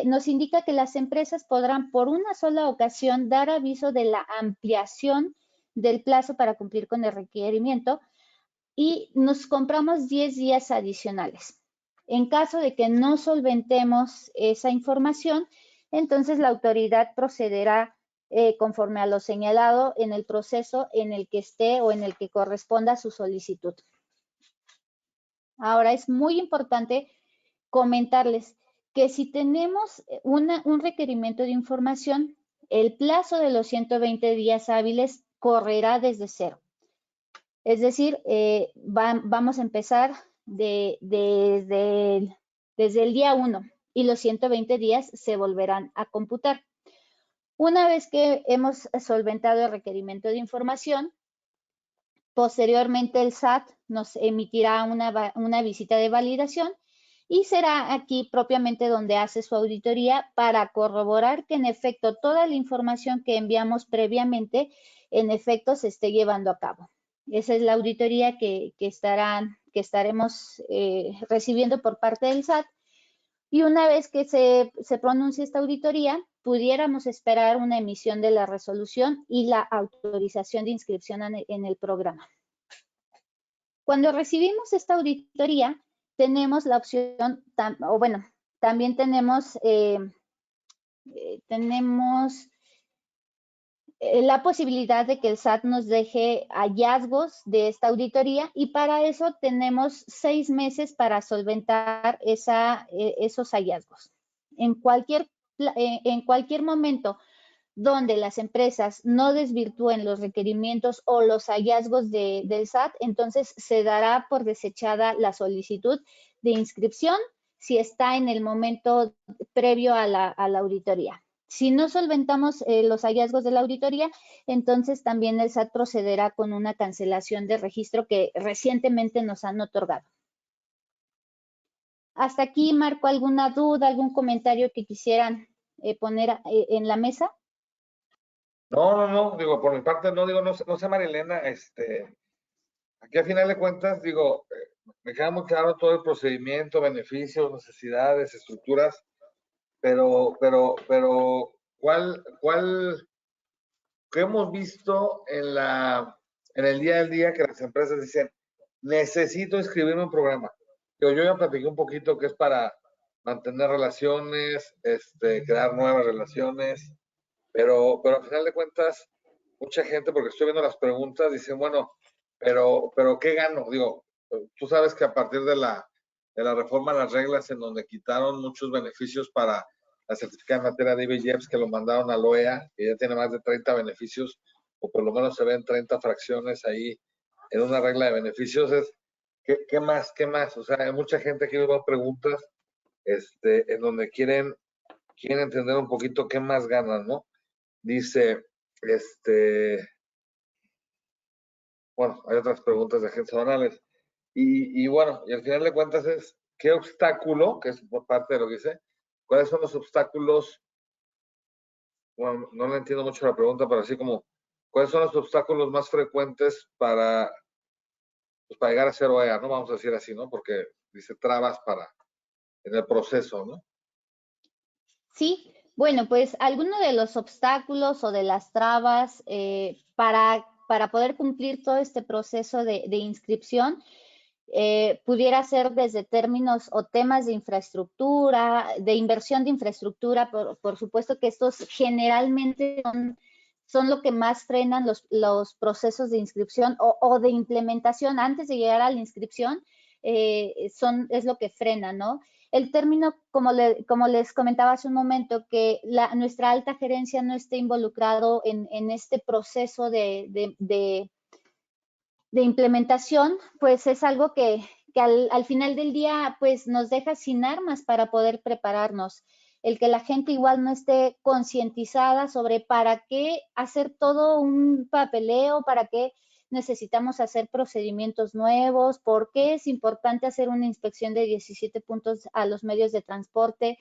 nos indica que las empresas podrán por una sola ocasión dar aviso de la ampliación del plazo para cumplir con el requerimiento y nos compramos 10 días adicionales. En caso de que no solventemos esa información, entonces la autoridad procederá conforme a lo señalado en el proceso en el que esté o en el que corresponda su solicitud. Ahora, es muy importante comentarles que si tenemos un requerimiento de información, el plazo de los 120 días hábiles correrá desde cero. Es decir, vamos a empezar desde el día 1 y los 120 días se volverán a computar. Una vez que hemos solventado el requerimiento de información, posteriormente el SAT nos emitirá una visita de validación y será aquí propiamente donde hace su auditoría para corroborar que en efecto toda la información que enviamos previamente en efecto se esté llevando a cabo. Esa es la auditoría que estaremos recibiendo por parte del SAT. Y una vez que se pronuncie esta auditoría, pudiéramos esperar una emisión de la resolución y la autorización de inscripción en el programa. Cuando recibimos esta auditoría, tenemos la opción, también tenemos la posibilidad de que el SAT nos deje hallazgos de esta auditoría y para eso tenemos 6 meses para solventar esos hallazgos. En cualquier momento donde las empresas no desvirtúen los requerimientos o los hallazgos del SAT, entonces se dará por desechada la solicitud de inscripción si está en el momento previo a la auditoría. Si no solventamos los hallazgos de la auditoría, entonces también el SAT procederá con una cancelación de registro que recientemente nos han otorgado. Hasta aquí, Marco, ¿alguna duda, algún comentario que quisieran poner en la mesa?
No, digo, por mi parte no sé, Marilena, aquí a final de cuentas, digo, me queda muy claro todo el procedimiento, beneficios, necesidades, estructuras, pero, ¿qué hemos visto en el día al día que las empresas dicen, necesito inscribirme en un programa? Yo ya platiqué un poquito que es para mantener relaciones, crear nuevas relaciones, pero al final de cuentas, mucha gente, porque estoy viendo las preguntas, dicen, bueno, pero ¿qué gano? Digo, tú sabes que a partir de la reforma de las reglas en donde quitaron muchos beneficios para la certificada en materia de IBJEPS que lo mandaron a la OEA, que ya tiene más de 30 beneficios, o por lo menos se ven 30 fracciones ahí en una regla de beneficios, es, ¿qué más? ¿Qué más? O sea, hay mucha gente que me preguntas en donde quieren entender un poquito qué más ganan, ¿no? Dice, bueno, hay otras preguntas de agentes aduanales. Y bueno, y al final de cuentas es, ¿qué obstáculo, que es por parte de lo que dice, cuáles son los obstáculos? Bueno, no le entiendo mucho la pregunta, pero así como, ¿cuáles son los obstáculos más frecuentes para llegar a ser OEA, ¿no? Vamos a decir así, ¿no? Porque dice trabas en el proceso, ¿no?
Sí, bueno, pues alguno de los obstáculos o de las trabas para poder cumplir todo este proceso de inscripción pudiera ser desde términos o temas de infraestructura, de inversión de infraestructura, por supuesto que estos generalmente son lo que más frenan los procesos de inscripción o de implementación antes de llegar a la inscripción, es lo que frena, ¿no? El término, como les comentaba hace un momento, que nuestra alta gerencia no esté involucrado en este proceso de implementación, pues es algo que al final del día pues nos deja sin armas para poder prepararnos. El que la gente igual no esté concientizada sobre para qué hacer todo un papeleo, para qué necesitamos hacer procedimientos nuevos, por qué es importante hacer una inspección de 17 puntos a los medios de transporte.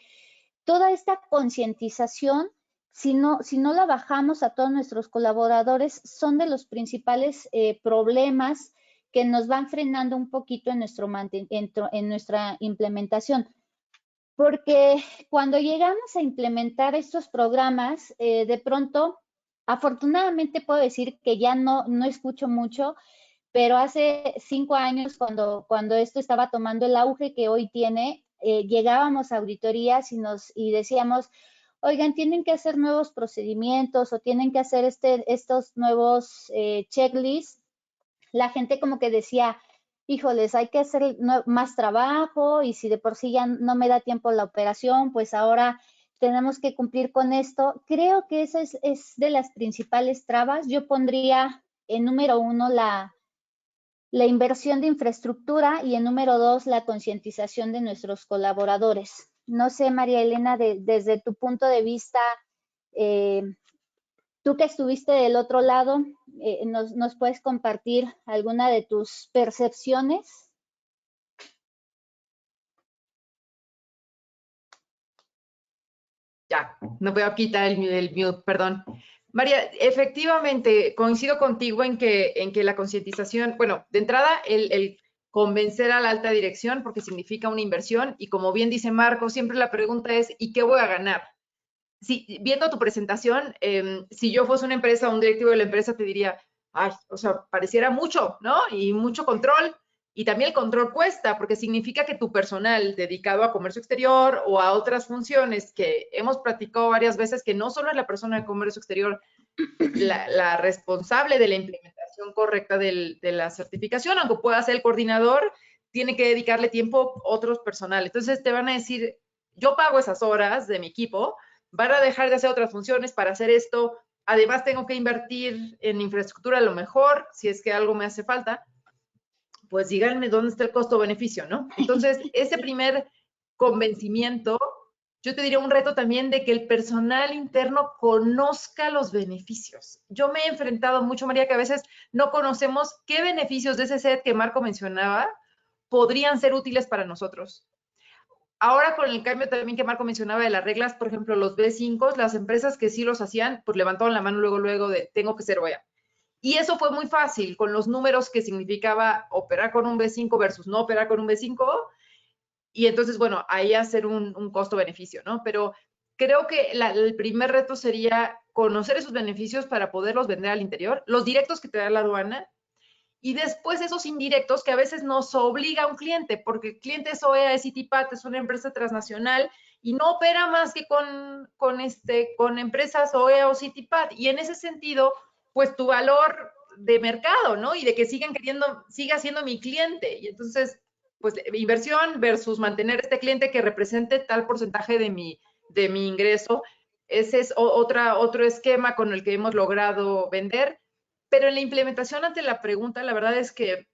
Toda esta concientización, si no la bajamos a todos nuestros colaboradores, son de los principales problemas que nos van frenando un poquito en nuestra implementación. Porque cuando llegamos a implementar estos programas, de pronto, afortunadamente puedo decir que ya no escucho mucho, pero hace 5 años, cuando esto estaba tomando el auge que hoy tiene, llegábamos a auditorías y decíamos, oigan, tienen que hacer nuevos procedimientos o tienen que hacer estos nuevos checklists. La gente como que decía, híjoles, hay que hacer más trabajo y si de por sí ya no me da tiempo la operación, pues ahora tenemos que cumplir con esto. Creo que esa es de las principales trabas. Yo pondría en número 1 la inversión de infraestructura y en número 2, la concientización de nuestros colaboradores. No sé, María Elena, desde tu punto de vista, tú que estuviste del otro lado, ¿nos puedes compartir alguna de tus percepciones?
Ya, no voy a quitar el mute, perdón. María, efectivamente, coincido contigo en que la concientización, bueno, de entrada, el convencer a la alta dirección, porque significa una inversión, y como bien dice Marco, siempre la pregunta es, ¿y qué voy a ganar? Si, viendo tu presentación, si yo fuese una empresa, un directivo de la empresa, te diría, ay, o sea, pareciera mucho, ¿no? Y mucho control. Y también el control cuesta, porque significa que tu personal dedicado a comercio exterior o a otras funciones que hemos platicado varias veces, que no solo es la persona de comercio exterior la responsable de la implementación correcta de la certificación, aunque pueda ser el coordinador, tiene que dedicarle tiempo a otros personal. Entonces te van a decir, yo pago esas horas de mi equipo, van a dejar de hacer otras funciones para hacer esto. Además, tengo que invertir en infraestructura a lo mejor, si es que algo me hace falta. Pues díganme dónde está el costo-beneficio, ¿no? Entonces, ese primer convencimiento, yo te diría un reto también de que el personal interno conozca los beneficios. Yo me he enfrentado mucho, María, que a veces no conocemos qué beneficios de ese set que Marco mencionaba podrían ser útiles para nosotros. Ahora con el cambio también que Marco mencionaba de las reglas, por ejemplo, los B5, las empresas que sí los hacían, pues levantaron la mano luego de tengo que ser OEA. Y eso fue muy fácil con los números que significaba operar con un B5 versus no operar con un B5. Y entonces, bueno, ahí hacer un costo-beneficio, ¿no? Pero creo que el primer reto sería conocer esos beneficios para poderlos vender al interior, los directos que te da la aduana, y después esos indirectos que a veces nos obliga a un cliente, porque el cliente es OEA, es Citipat, es una empresa transnacional y no opera más que con empresas OEA o Citipat. Y en ese sentido, pues tu valor de mercado, ¿no? Y de que siga siendo mi cliente. Y entonces, pues inversión versus mantener este cliente que represente tal porcentaje de mi ingreso. Ese es otro esquema con el que hemos logrado vender. Pero en la implementación ante la pregunta, la verdad es que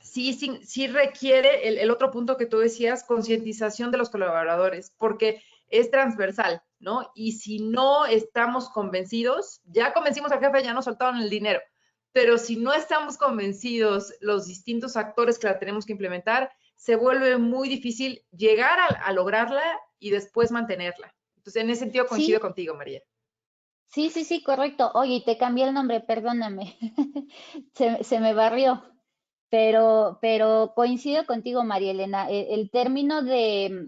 sí requiere el otro punto que tú decías, concientización de los colaboradores, porque es transversal, ¿no? Y si no estamos convencidos, ya convencimos al jefe, ya nos soltaron el dinero, pero si no estamos convencidos los distintos actores que la tenemos que implementar, se vuelve muy difícil llegar a lograrla y después mantenerla. Entonces, en ese sentido coincido contigo, María.
Sí, correcto. Oye, te cambié el nombre, perdóname. Se me barrió. Pero coincido contigo, María Elena. El término de,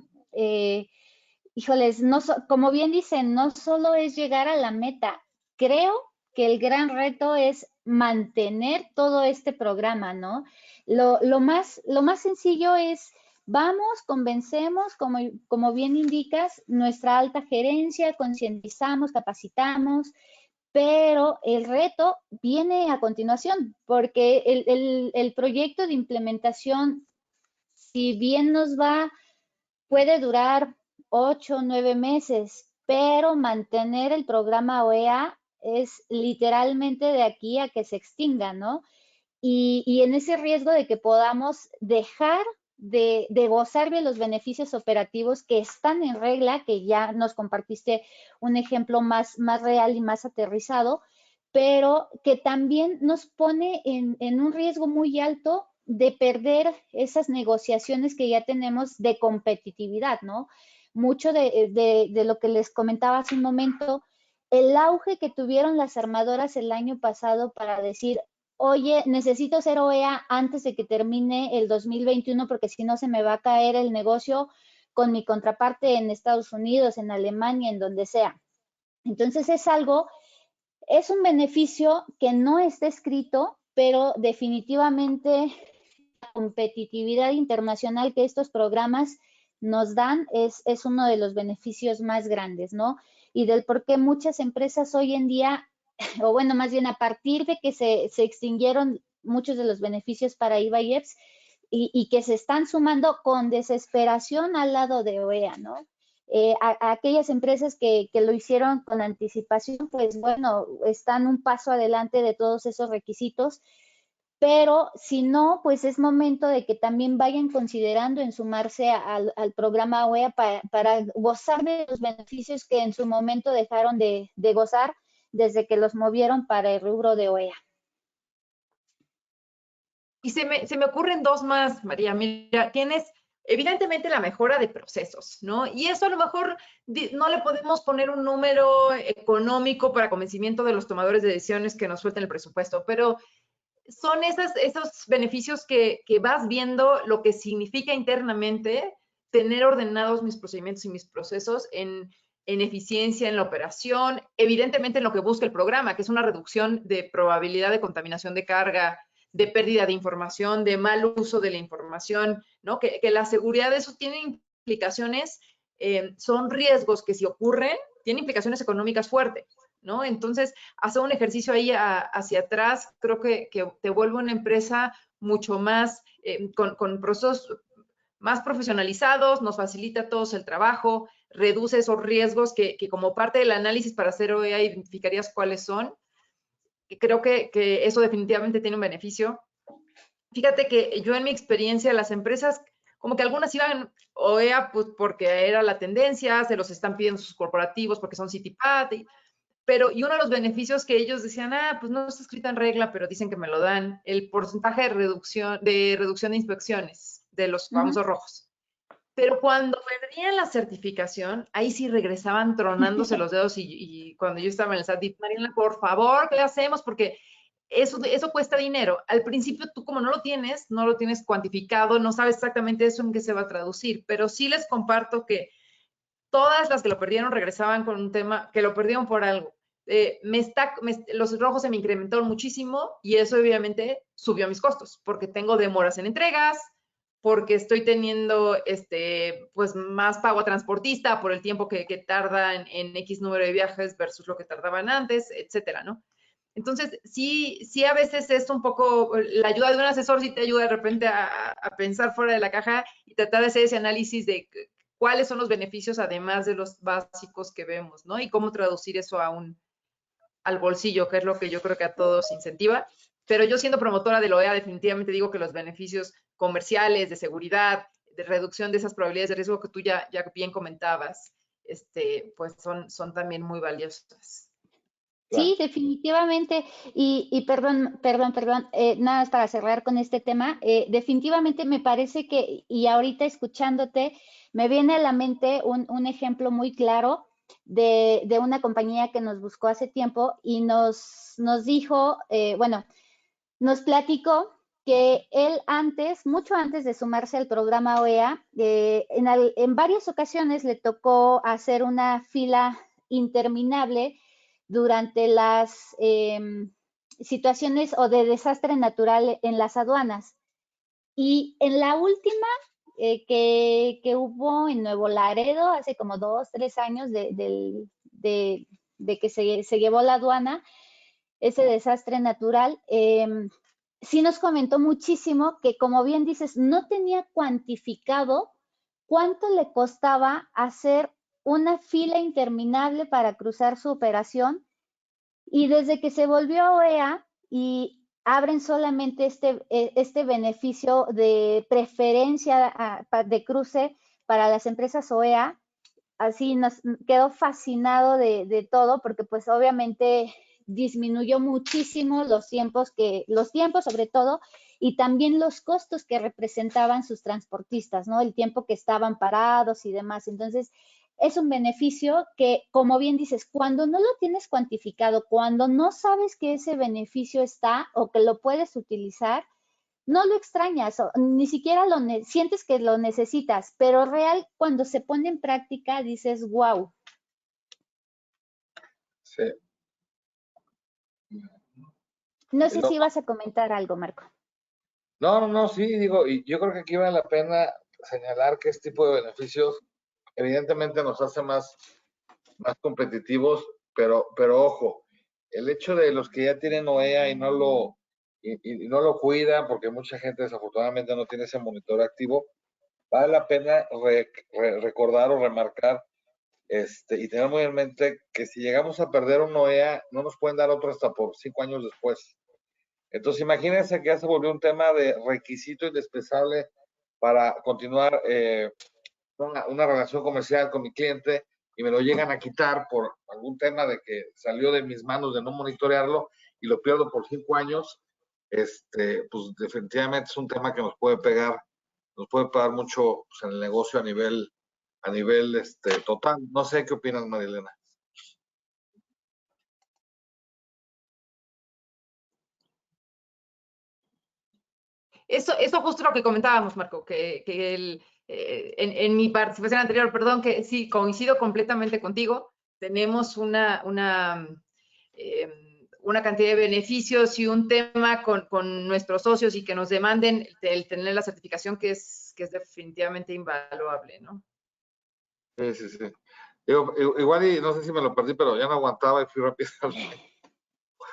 híjoles, como bien dicen, no solo es llegar a la meta. Creo que el gran reto es mantener todo este programa, ¿no? Lo más sencillo es, vamos, convencemos, como bien indicas, nuestra alta gerencia, concientizamos, capacitamos, pero el reto viene a continuación, porque el proyecto de implementación, si bien nos va, puede durar 8 o 9 meses, pero mantener el programa OEA es literalmente de aquí a que se extinga, ¿no? Y en ese riesgo de que podamos dejar de gozar de los beneficios operativos que están en regla, que ya nos compartiste un ejemplo más real y más aterrizado, pero que también nos pone en un riesgo muy alto de perder esas negociaciones que ya tenemos de competitividad, ¿no? Mucho de lo que les comentaba hace un momento, el auge que tuvieron las armadoras el año pasado para decir, oye, necesito ser OEA antes de que termine el 2021 porque si no se me va a caer el negocio con mi contraparte en Estados Unidos, en Alemania, en donde sea. Entonces es un beneficio que no está escrito, pero definitivamente la competitividad internacional que estos programas nos dan es uno de los beneficios más grandes, ¿no? Y del por qué muchas empresas hoy en día, o bueno, más bien a partir de que se extinguieron muchos de los beneficios para IVA y EPS y que se están sumando con desesperación al lado de OEA, ¿no? A aquellas empresas que lo hicieron con anticipación, pues bueno, están un paso adelante de todos esos requisitos, pero si no, pues es momento de que también vayan considerando en sumarse al programa OEA para gozar de los beneficios que en su momento dejaron de gozar desde que los movieron para el rubro de OEA.
Y se me ocurren dos más, María. Mira, tienes evidentemente la mejora de procesos, ¿no? Y eso a lo mejor no le podemos poner un número económico para convencimiento de los tomadores de decisiones que nos suelten el presupuesto, pero son esos beneficios que vas viendo lo que significa internamente tener ordenados mis procedimientos y mis procesos en eficiencia, en la operación, evidentemente en lo que busca el programa, que es una reducción de probabilidad de contaminación de carga, de pérdida de información, de mal uso de la información, ¿no? Que la seguridad de eso tiene implicaciones, son riesgos que si ocurren, tienen implicaciones económicas fuertes, ¿no? Entonces, hacer un ejercicio ahí hacia atrás, creo que te vuelve una empresa mucho más, con procesos más profesionalizados, nos facilita a todos el trabajo, reduce esos riesgos que como parte del análisis para hacer OEA identificarías cuáles son. Creo que eso definitivamente tiene un beneficio. Fíjate que yo en mi experiencia, las empresas, como que algunas iban OEA pues, porque era la tendencia, se los están pidiendo sus corporativos porque son CityPad, y uno de los beneficios que ellos decían, pues no está escrito en regla, pero dicen que me lo dan, el porcentaje de reducción de inspecciones de los famosos rojos. Pero cuando perdían la certificación, ahí sí regresaban tronándose los dedos y cuando yo estaba en el SAT, Mariela, por favor, ¿qué hacemos? Porque eso cuesta dinero. Al principio tú como no lo tienes cuantificado, no sabes exactamente eso en qué se va a traducir, pero sí les comparto todas las que lo perdieron regresaban con un tema que lo perdieron por algo. Los rojos se me incrementaron muchísimo y eso obviamente subió mis costos porque tengo demoras en entregas, porque estoy teniendo pues más pago a transportista por el tiempo que tarda en X número de viajes versus lo que tardaban antes, etcétera, ¿no? Entonces, sí a veces es un poco, la ayuda de un asesor sí te ayuda de repente a pensar fuera de la caja y tratar de hacer ese análisis de cuáles son los beneficios además de los básicos que vemos, ¿no? Y cómo traducir eso al bolsillo, que es lo que yo creo que a todos incentiva. Pero yo siendo promotora de la OEA definitivamente digo que los beneficios comerciales, de seguridad, de reducción de esas probabilidades de riesgo que tú ya bien comentabas, pues son también muy valiosas.
Sí, definitivamente. Y perdón, nada más para cerrar con este tema, definitivamente me parece que, y ahorita escuchándote, me viene a la mente un ejemplo muy claro de una compañía que nos buscó hace tiempo y nos dijo, bueno, nos platicó que él antes, mucho antes de sumarse al programa OEA, en varias ocasiones le tocó hacer una fila interminable durante las situaciones o de desastre natural en las aduanas. Y en la última que hubo en Nuevo Laredo, hace como 2, 3 años de que se llevó la aduana, ese desastre natural, sí nos comentó muchísimo que, como bien dices, no tenía cuantificado cuánto le costaba hacer una fila interminable para cruzar su operación, y desde que se volvió OEA y abren solamente este beneficio de preferencia de cruce para las empresas OEA, así nos quedó fascinado de todo, porque pues obviamente disminuyó muchísimo los tiempos sobre todo, y también los costos que representaban sus transportistas, ¿no? El tiempo que estaban parados y demás. Entonces, es un beneficio que, como bien dices, cuando no lo tienes cuantificado, cuando no sabes que ese beneficio está o que lo puedes utilizar, no lo extrañas, ni siquiera sientes que lo necesitas, pero real, cuando se pone en práctica, dices, wow.
Sí.
No sé si vas a comentar algo, Marco.
No, sí, digo, y yo creo que aquí vale la pena señalar que este tipo de beneficios evidentemente nos hace más competitivos, pero ojo, el hecho de los que ya tienen OEA y no lo cuidan, porque mucha gente desafortunadamente no tiene ese monitor activo, vale la pena recordar o remarcar y tener muy en mente que si llegamos a perder un OEA, no nos pueden dar otro hasta por 5 años después. Entonces, imagínense que ya se volvió un tema de requisito indispensable para continuar una relación comercial con mi cliente y me lo llegan a quitar por algún tema de que salió de mis manos de no monitorearlo y lo pierdo por 5 años, pues definitivamente es un tema que nos puede pegar mucho pues, en el negocio a nivel total. No sé qué opinas, Marilena.
Eso justo lo que comentábamos, Marco, que en mi participación anterior, perdón, que sí, coincido completamente contigo. Tenemos una cantidad de beneficios y un tema con nuestros socios y que nos demanden el tener la certificación que es definitivamente invaluable, ¿no?
Sí, sí, sí. Igual y no sé si me lo perdí, pero ya no aguantaba y fui rápido.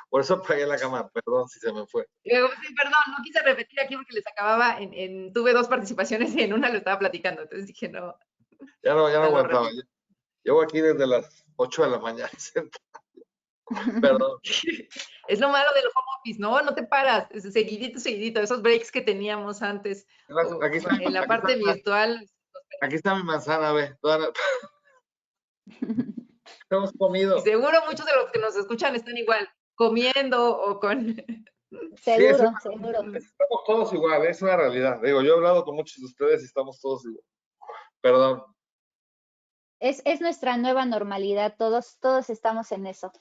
Por eso apagué la cámara, perdón si se me fue.
Sí, perdón, no quise repetir aquí porque les acababa, tuve 2 participaciones y en una lo estaba platicando, entonces dije no.
Ya no
lo
aguantaba.
repito.
Llevo aquí desde las 8 de la mañana. Perdón.
Es lo malo del home office, ¿no? No te paras, es seguidito, seguidito, esos breaks que teníamos antes
Aquí está,
en la parte virtual.
aquí está mi manzana, ve. Hemos
Y
comido.
seguro muchos de los que nos escuchan están igual, comiendo o con...
Sí,
Seguro, seguro.
estamos todos igual, es una realidad. Digo, yo he hablado con muchos de ustedes y estamos todos igual. Perdón.
Es nuestra nueva normalidad, todos estamos en eso.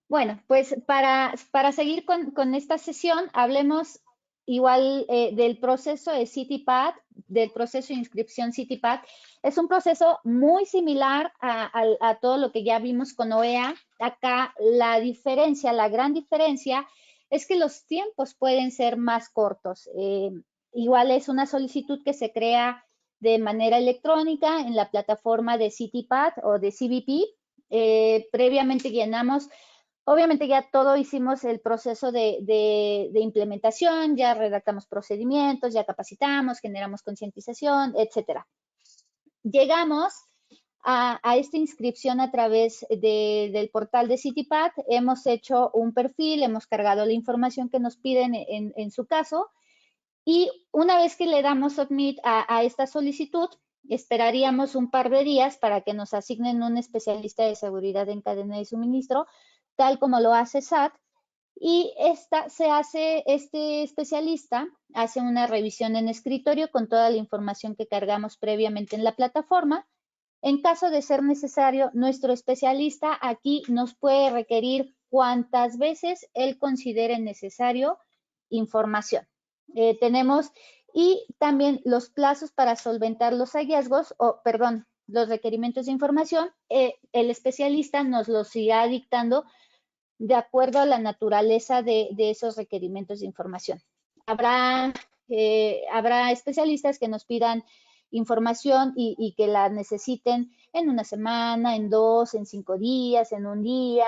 Bueno, pues para seguir con esta sesión, hablemos igual del proceso de CityPad, del proceso de inscripción CityPad. Es un proceso muy similar a todo lo que ya vimos con OEA. Acá la diferencia, la gran diferencia, es que los tiempos pueden ser más cortos. Igual es una solicitud que se crea de manera electrónica en la plataforma de CityPad o de CBP. Previamente llenamos. Obviamente ya todo hicimos el proceso de implementación, ya redactamos procedimientos, ya capacitamos, generamos concientización, etcétera. Llegamos a esta inscripción a través del portal de CityPad, hemos hecho un perfil, hemos cargado la información que nos piden en su caso y una vez que le damos submit a esta solicitud, esperaríamos un par de días para que nos asignen un especialista de seguridad en cadena de suministro, tal como lo hace SAT, y este especialista hace una revisión en escritorio con toda la información que cargamos previamente en la plataforma. En caso de ser necesario, nuestro especialista aquí nos puede requerir cuantas veces él considere necesario información. Tenemos y también los plazos para solventar los hallazgos, los requerimientos de información, el especialista nos los irá dictando de acuerdo a la naturaleza de esos requerimientos de información. Habrá especialistas que nos pidan información y que la necesiten en una semana, en 2, en 5 días, en un día,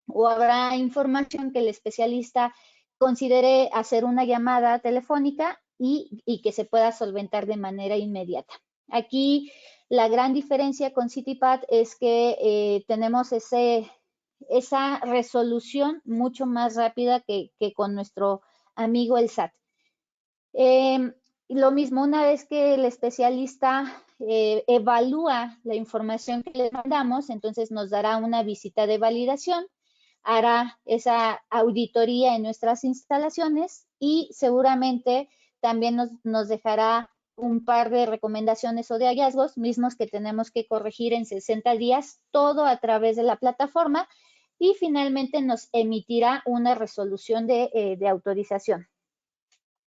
o habrá información que el especialista considere hacer una llamada telefónica y que se pueda solventar de manera inmediata. Aquí la gran diferencia con CityPad es que tenemos esa resolución mucho más rápida que con nuestro amigo el SAT. Lo mismo, una vez que el especialista evalúa la información que le mandamos, entonces nos dará una visita de validación, hará esa auditoría en nuestras instalaciones y seguramente también nos dejará un par de recomendaciones o de hallazgos mismos que tenemos que corregir en 60 días, todo a través de la plataforma, y finalmente nos emitirá una resolución de autorización.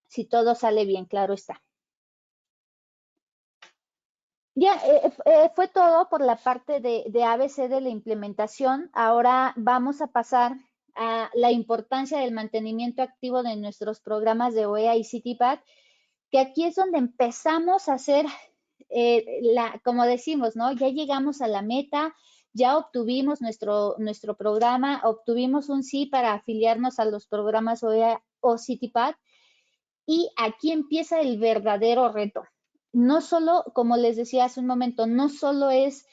Si todo sale bien, claro está. Ya, fue todo por la parte de ABC de la implementación. Ahora vamos a pasar a la importancia del mantenimiento activo de nuestros programas de OEA y CityPad, que aquí es donde empezamos a hacer, como decimos, ¿no? Ya llegamos a la meta, ya obtuvimos nuestro programa, obtuvimos un sí para afiliarnos a los programas OEA o CityPad, y aquí empieza el verdadero reto. No solo, como les decía hace un momento, no solo es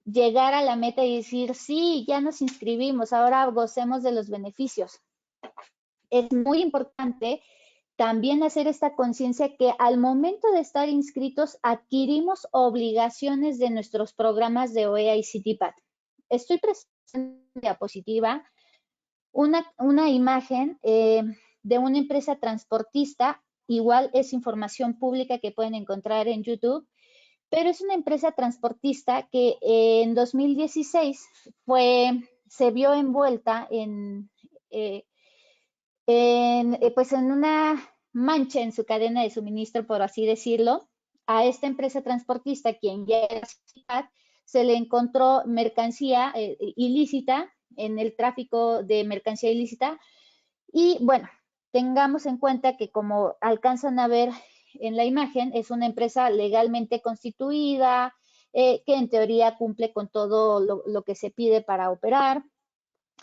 llegar a la meta y decir, sí, ya nos inscribimos, ahora gocemos de los beneficios. Es muy importante también hacer esta conciencia que al momento de estar inscritos adquirimos obligaciones de nuestros programas de OEA y CITIPAT. Estoy presentando en diapositiva una imagen de una empresa transportista, igual es información pública que pueden encontrar en YouTube, pero es una empresa transportista que en 2016 se vio envuelta pues en una mancha en su cadena de suministro, por así decirlo. A esta empresa transportista, quien ya era se le encontró mercancía ilícita en el tráfico de mercancía ilícita. Y bueno, tengamos en cuenta que, como alcanzan a ver en la imagen, es una empresa legalmente constituida, que en teoría cumple con todo lo que se pide para operar.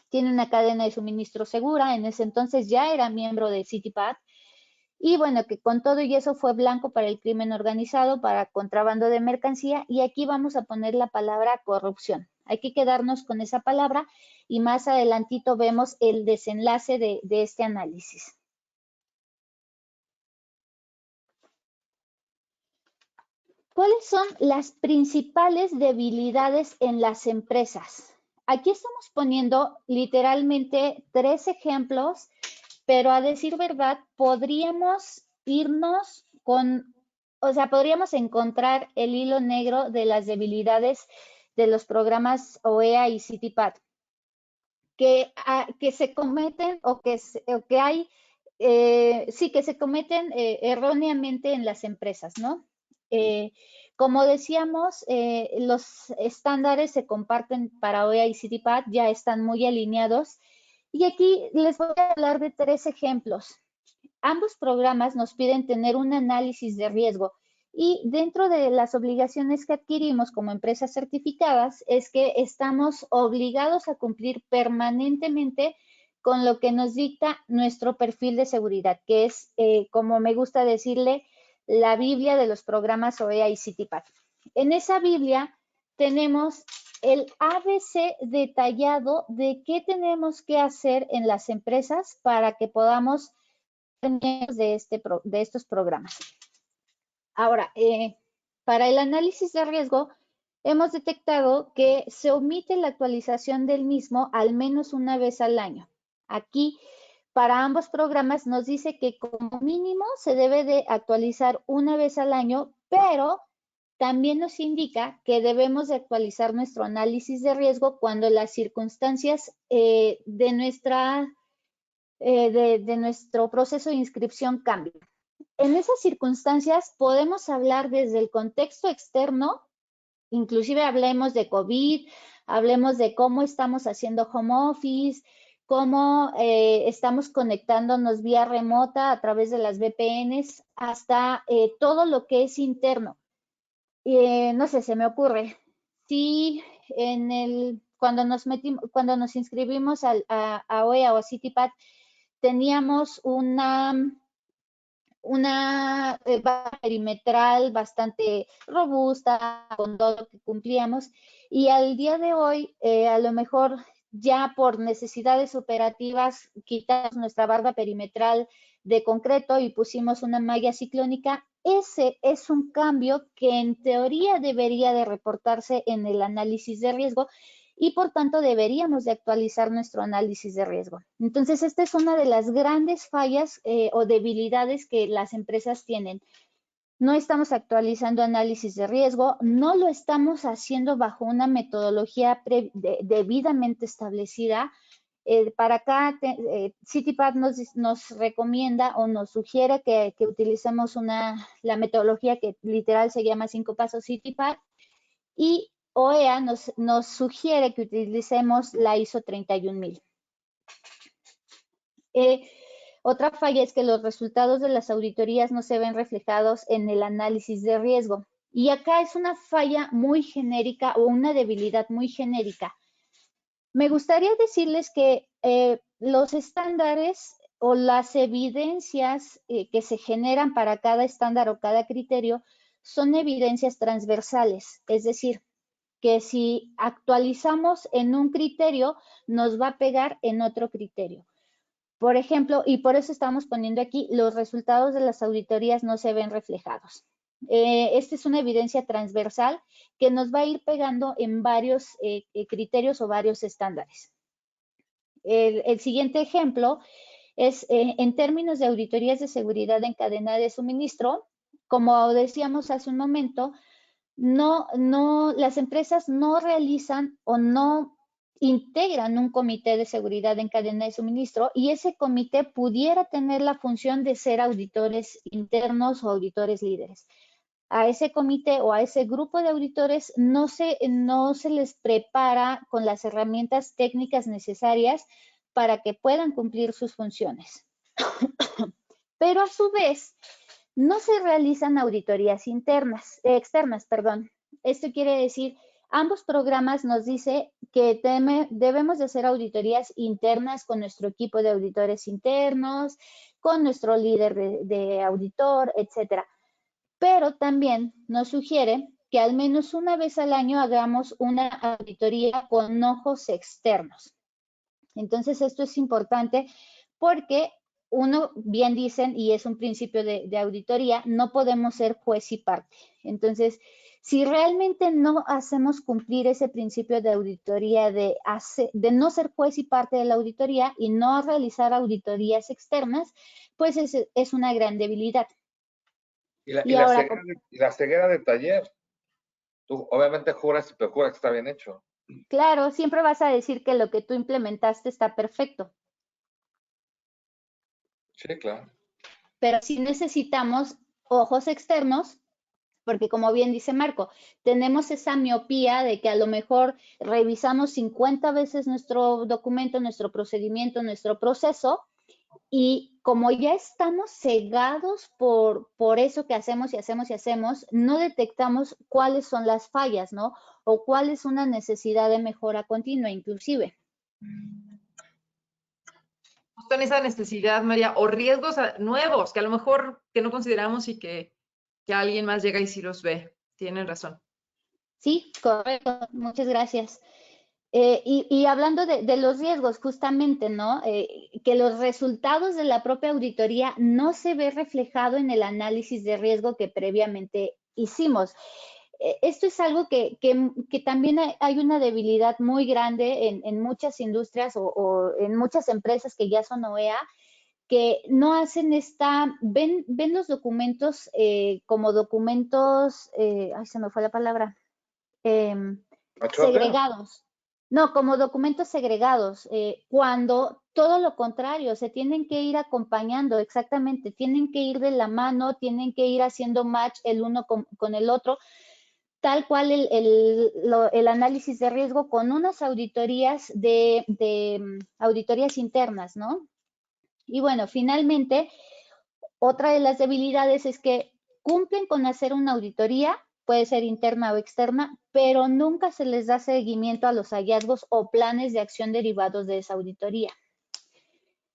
Tiene una cadena de suministro segura, en ese entonces ya era miembro de CITIPAT, y bueno, que con todo y eso fue blanco para el crimen organizado, para contrabando de mercancía, y aquí vamos a poner la palabra corrupción. Hay que quedarnos con esa palabra y más adelantito vemos el desenlace de este análisis. ¿Cuáles son las principales debilidades en las empresas? Aquí estamos poniendo literalmente 3 ejemplos, pero a decir verdad, podríamos irnos podríamos encontrar el hilo negro de las debilidades de los programas OEA y CITIPAT, que se cometen que se cometen erróneamente en las empresas, ¿no? Como decíamos, los estándares se comparten para OEA y CITIPAT, ya están muy alineados. Y aquí les voy a hablar de 3 ejemplos. Ambos programas nos piden tener un análisis de riesgo, y dentro de las obligaciones que adquirimos como empresas certificadas es que estamos obligados a cumplir permanentemente con lo que nos dicta nuestro perfil de seguridad, que es, como me gusta decirle, la Biblia de los programas OEA y CITIPAT. En esa Biblia tenemos el ABC detallado de qué tenemos que hacer en las empresas para que podamos tener de estos programas. Ahora, para el análisis de riesgo, hemos detectado que se omite la actualización del mismo al menos una vez al año. Aquí, para ambos programas, nos dice que como mínimo se debe de actualizar una vez al año, pero también nos indica que debemos de actualizar nuestro análisis de riesgo cuando las circunstancias de nuestro proceso de inscripción cambian. En esas circunstancias podemos hablar desde el contexto externo, inclusive hablemos de COVID, hablemos de cómo estamos haciendo home office, cómo estamos conectándonos vía remota a través de las VPNs, hasta todo lo que es interno. No sé, se me ocurre, si cuando nos inscribimos a OEA o a CITIPAT, teníamos una barra perimetral bastante robusta, con todo lo que cumplíamos, y al día de hoy, a lo mejor ya por necesidades operativas, quitamos nuestra barra perimetral de concreto y pusimos una malla ciclónica. Ese es un cambio que en teoría debería de reportarse en el análisis de riesgo, y por tanto deberíamos de actualizar nuestro análisis de riesgo. Entonces, esta es una de las grandes fallas o debilidades que las empresas tienen. No estamos actualizando análisis de riesgo, no lo estamos haciendo bajo una metodología debidamente establecida. Para acá, CITIPAT nos recomienda o nos sugiere que utilicemos la metodología que literal se llama 5 pasos CITIPAT, y OEA nos sugiere que utilicemos la ISO 31000. Otra falla es que los resultados de las auditorías no se ven reflejados en el análisis de riesgo. Y acá es una falla muy genérica o una debilidad muy genérica. Me gustaría decirles que los estándares o las evidencias que se generan para cada estándar o cada criterio son evidencias transversales, es decir, que si actualizamos en un criterio, nos va a pegar en otro criterio. Por ejemplo, y por eso estamos poniendo aquí, los resultados de las auditorías no se ven reflejados. Esta es una evidencia transversal que nos va a ir pegando en varios criterios o varios estándares. El siguiente ejemplo es en términos de auditorías de seguridad en cadena de suministro. Como decíamos hace un momento, las empresas no realizan o no integran un comité de seguridad en cadena de suministro y ese comité pudiera tener la función de ser auditores internos o auditores líderes. A ese comité o a ese grupo de auditores no se les prepara con las herramientas técnicas necesarias para que puedan cumplir sus funciones. Pero a su vez, no se realizan auditorías externas. Esto quiere decir, ambos programas nos dice que debemos de hacer auditorías internas con nuestro equipo de auditores internos, con nuestro líder de auditor, etcétera. Pero también nos sugiere que al menos una vez al año hagamos una auditoría con ojos externos. Entonces, esto es importante porque uno, bien dicen, y es un principio de auditoría, no podemos ser juez y parte. Entonces, si realmente no hacemos cumplir ese principio de auditoría, de no ser juez y parte de la auditoría y no realizar auditorías externas, pues es una gran debilidad.
Y la ceguera de taller. Tú obviamente juras y perjuras que está bien hecho.
Claro, siempre vas a decir que lo que tú implementaste está perfecto.
Sí, claro.
Pero sí necesitamos ojos externos, porque como bien dice Marco, tenemos esa miopía de que a lo mejor revisamos 50 veces nuestro documento, nuestro procedimiento, nuestro proceso, y como ya estamos cegados por eso que hacemos y hacemos y hacemos, no detectamos cuáles son las fallas, ¿no? O cuál es una necesidad de mejora continua, inclusive.
Justo en esa necesidad, María, o riesgos nuevos que a lo mejor que no consideramos y que alguien más llega y sí los ve. Tienen razón.
Sí, correcto. Muchas gracias. Y hablando de los riesgos, justamente, ¿no? Que los resultados de la propia auditoría no se ve reflejado en el análisis de riesgo que previamente hicimos. Esto es algo que también hay una debilidad muy grande en muchas industrias o en muchas empresas que ya son OEA, que no hacen ven los documentos como documentos, ay, se me fue la palabra, segregados. No, como documentos segregados, cuando todo lo contrario, se tienen que ir acompañando, exactamente, tienen que ir de la mano, tienen que ir haciendo match el uno con el otro, tal cual el análisis de riesgo con unas auditorías auditorías internas, ¿no? Y bueno, finalmente, otra de las debilidades es que cumplen con hacer una auditoría, puede ser interna o externa, pero nunca se les da seguimiento a los hallazgos o planes de acción derivados de esa auditoría.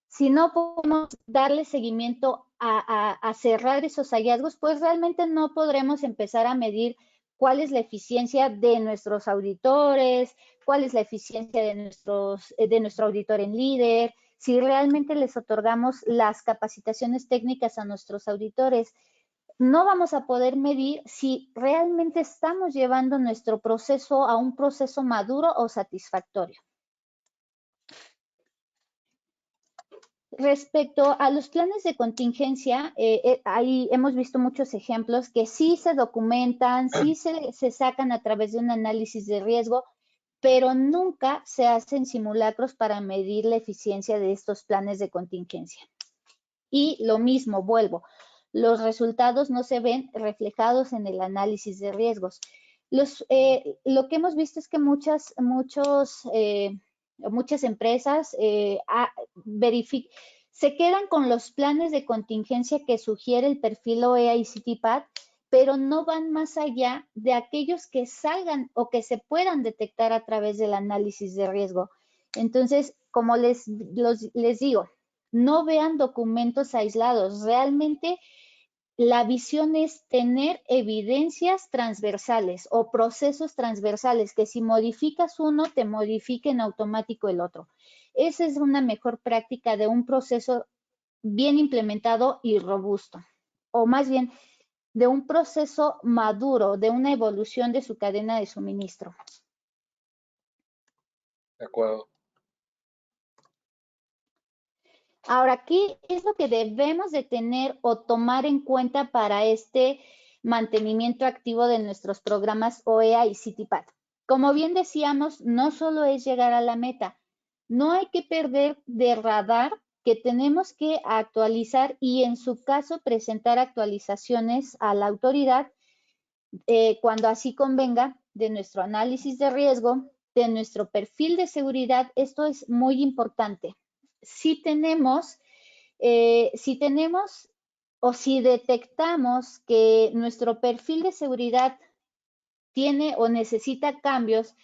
Si no podemos darle seguimiento a cerrar esos hallazgos, pues realmente no podremos empezar a medir cuál es la eficiencia de nuestros auditores, cuál es la eficiencia de nuestro auditor en líder, si realmente les otorgamos las capacitaciones técnicas a nuestros auditores. No vamos a poder medir si realmente estamos llevando nuestro proceso a un proceso maduro o satisfactorio. Respecto a los planes de contingencia, ahí hemos visto muchos ejemplos que sí se documentan, sí se sacan a través de un análisis de riesgo, pero nunca se hacen simulacros para medir la eficiencia de estos planes de contingencia. Y lo mismo, vuelvo, los resultados no se ven reflejados en el análisis de riesgos. Lo que hemos visto es que muchas empresas se quedan con los planes de contingencia que sugiere el perfil OEA y CITIPAD, pero no van más allá de aquellos que salgan o que se puedan detectar a través del análisis de riesgo. Entonces, como les digo, no vean documentos aislados, realmente la visión es tener evidencias transversales o procesos transversales, que si modificas uno, te modifique en automático el otro. Esa es una mejor práctica de un proceso bien implementado y robusto, o más bien de un proceso maduro, de una evolución de su cadena de suministro.
De acuerdo.
Ahora, ¿qué es lo que debemos de tener o tomar en cuenta para este mantenimiento activo de nuestros programas OEA y CITIPAT? Como bien decíamos, no solo es llegar a la meta, no hay que perder de radar que tenemos que actualizar y en su caso presentar actualizaciones a la autoridad cuando así convenga, de nuestro análisis de riesgo, de nuestro perfil de seguridad. Esto es muy importante. Si tenemos o si detectamos que nuestro perfil de seguridad tiene o necesita cambios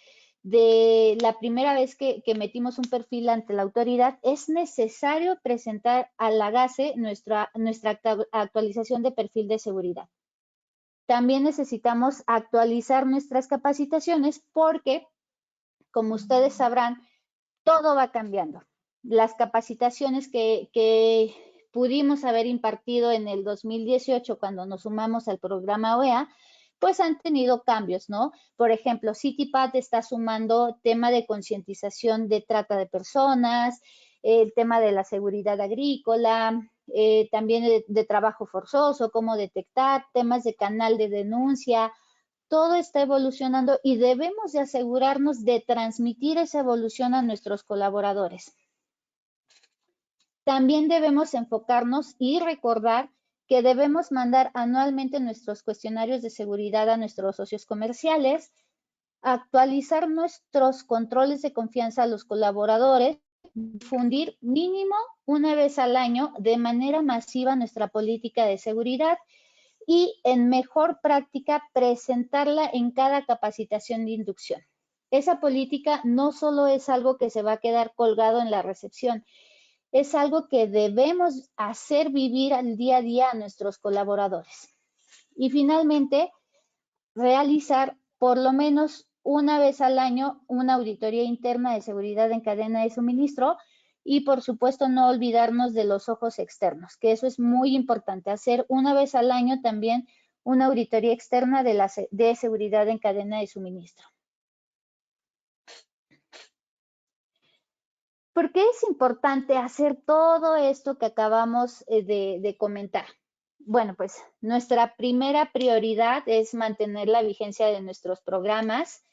de la primera vez que metimos un perfil ante la autoridad, es necesario presentar a la GACE nuestra actualización de perfil de seguridad. También necesitamos actualizar nuestras capacitaciones porque, como ustedes sabrán, todo va cambiando. Las capacitaciones que pudimos haber impartido en el 2018 cuando nos sumamos al programa OEA, pues han tenido cambios, ¿no? Por ejemplo, CITIPAT está sumando tema de concientización de trata de personas, el tema de la seguridad agrícola, también de trabajo forzoso, cómo detectar, temas de canal de denuncia. Todo está evolucionando y debemos de asegurarnos de transmitir esa evolución a nuestros colaboradores. También debemos enfocarnos y recordar que debemos mandar anualmente nuestros cuestionarios de seguridad a nuestros socios comerciales, actualizar nuestros controles de confianza a los colaboradores, difundir mínimo una vez al año de manera masiva nuestra política de seguridad y en mejor práctica presentarla en cada capacitación de inducción. Esa política no solo es algo que se va a quedar colgado en la recepción, es algo que debemos hacer vivir al día a día a nuestros colaboradores. Y finalmente, realizar por lo menos una vez al año una auditoría interna de seguridad en cadena de suministro y, por supuesto, no olvidarnos de los ojos externos, que eso es muy importante, hacer una vez al año también una auditoría externa de seguridad en cadena de suministro. ¿Por qué es importante hacer todo esto que acabamos de comentar? Bueno, pues nuestra primera prioridad es mantener la vigencia de nuestros programas,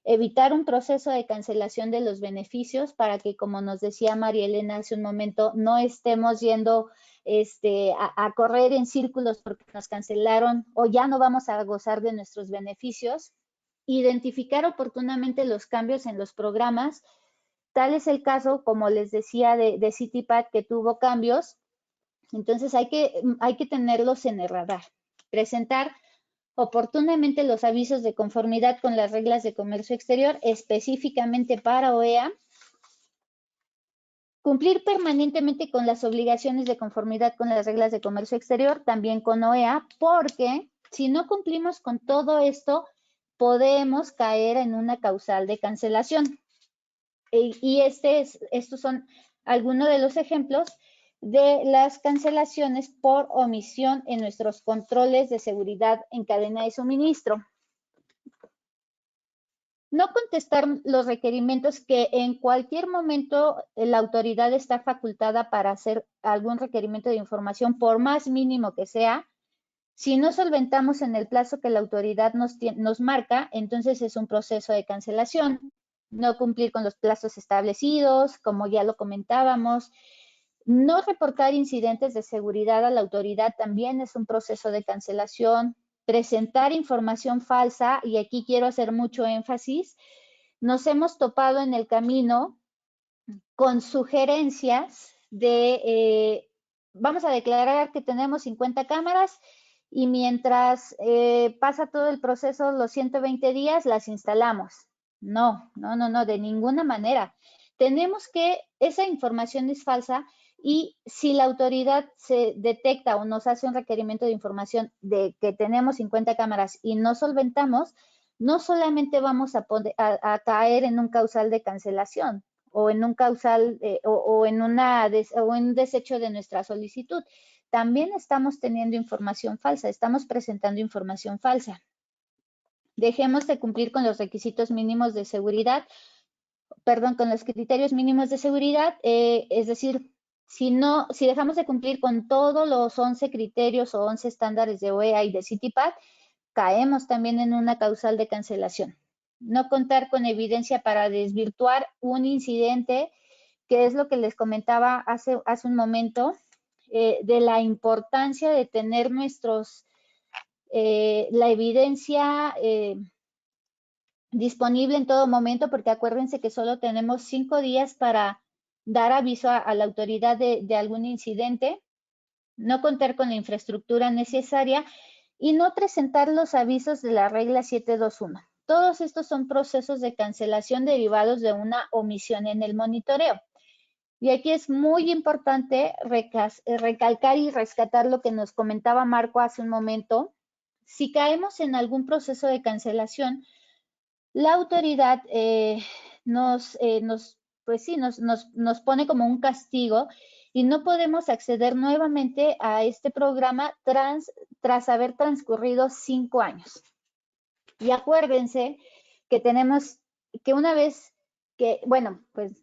evitar un proceso de cancelación de los beneficios para que, como nos decía María Elena hace un momento, no estemos yendo a correr en círculos porque nos cancelaron o ya no vamos a gozar de nuestros beneficios. Identificar oportunamente los cambios en los programas. Tal es el caso, como les decía, de CITIPAT, que tuvo cambios. Entonces hay que tenerlos en el radar. Presentar oportunamente los avisos de conformidad con las reglas de comercio exterior, específicamente para OEA. Cumplir permanentemente con las obligaciones de conformidad con las reglas de comercio exterior, también con OEA, porque si no cumplimos con todo esto, podemos caer en una causal de cancelación. Y estos son algunos de los ejemplos de las cancelaciones por omisión en nuestros controles de seguridad en cadena de suministro. No contestar los requerimientos que en cualquier momento la autoridad está facultada para hacer algún requerimiento de información, por más mínimo que sea. Si no solventamos en el plazo que la autoridad nos marca, entonces es un proceso de cancelación. No cumplir con los plazos establecidos, como ya lo comentábamos. No reportar incidentes de seguridad a la autoridad también es un proceso de cancelación. Presentar información falsa, y aquí quiero hacer mucho énfasis, nos hemos topado en el camino con sugerencias de, vamos a declarar que tenemos 50 cámaras y mientras pasa todo el proceso, los 120 días, las instalamos. No, de ninguna manera. Esa información es falsa y si la autoridad se detecta o nos hace un requerimiento de información de que tenemos 50 cámaras y no solventamos, no solamente vamos a caer en un causal de cancelación o en un causal o en un desecho de nuestra solicitud, también estamos teniendo información falsa, estamos presentando información falsa. Dejemos de cumplir con los requisitos mínimos de seguridad, perdón, con los criterios mínimos de seguridad, es decir, si dejamos de cumplir con todos los 11 criterios o 11 estándares de OEA y de CITIPAD, caemos también en una causal de cancelación. No contar con evidencia para desvirtuar un incidente, que es lo que les comentaba hace un momento, de la importancia de tener la evidencia disponible en todo momento, porque acuérdense que solo tenemos 5 días para dar aviso a la autoridad de algún incidente, no contar con la infraestructura necesaria y no presentar los avisos de la regla 721. Todos estos son procesos de cancelación derivados de una omisión en el monitoreo. Y aquí es muy importante recalcar y rescatar lo que nos comentaba Marco hace un momento. Si caemos en algún proceso de cancelación, la autoridad nos pone como un castigo y no podemos acceder nuevamente a este programa tras haber transcurrido 5 años. Y acuérdense que tenemos que una vez que, bueno, pues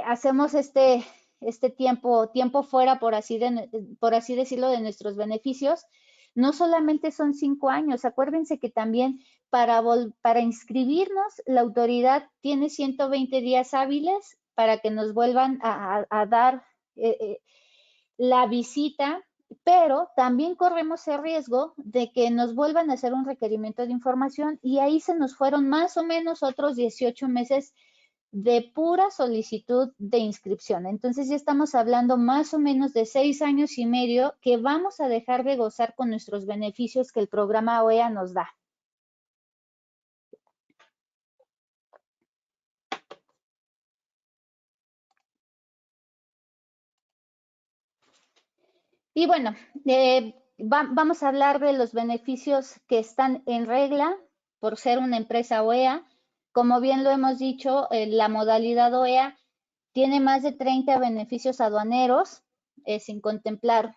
hacemos este tiempo fuera, por así decirlo, de nuestros beneficios, no solamente son 5 años, acuérdense que también para inscribirnos, la autoridad tiene 120 días hábiles para que nos vuelvan a dar la visita, pero también corremos el riesgo de que nos vuelvan a hacer un requerimiento de información y ahí se nos fueron más o menos otros 18 meses de pura solicitud de inscripción. Entonces ya estamos hablando más o menos de 6 años y medio que vamos a dejar de gozar con nuestros beneficios que el programa OEA nos da. Y bueno, vamos a hablar de los beneficios que están en regla por ser una empresa OEA. Como bien lo hemos dicho, la modalidad OEA tiene más de 30 beneficios aduaneros, sin contemplar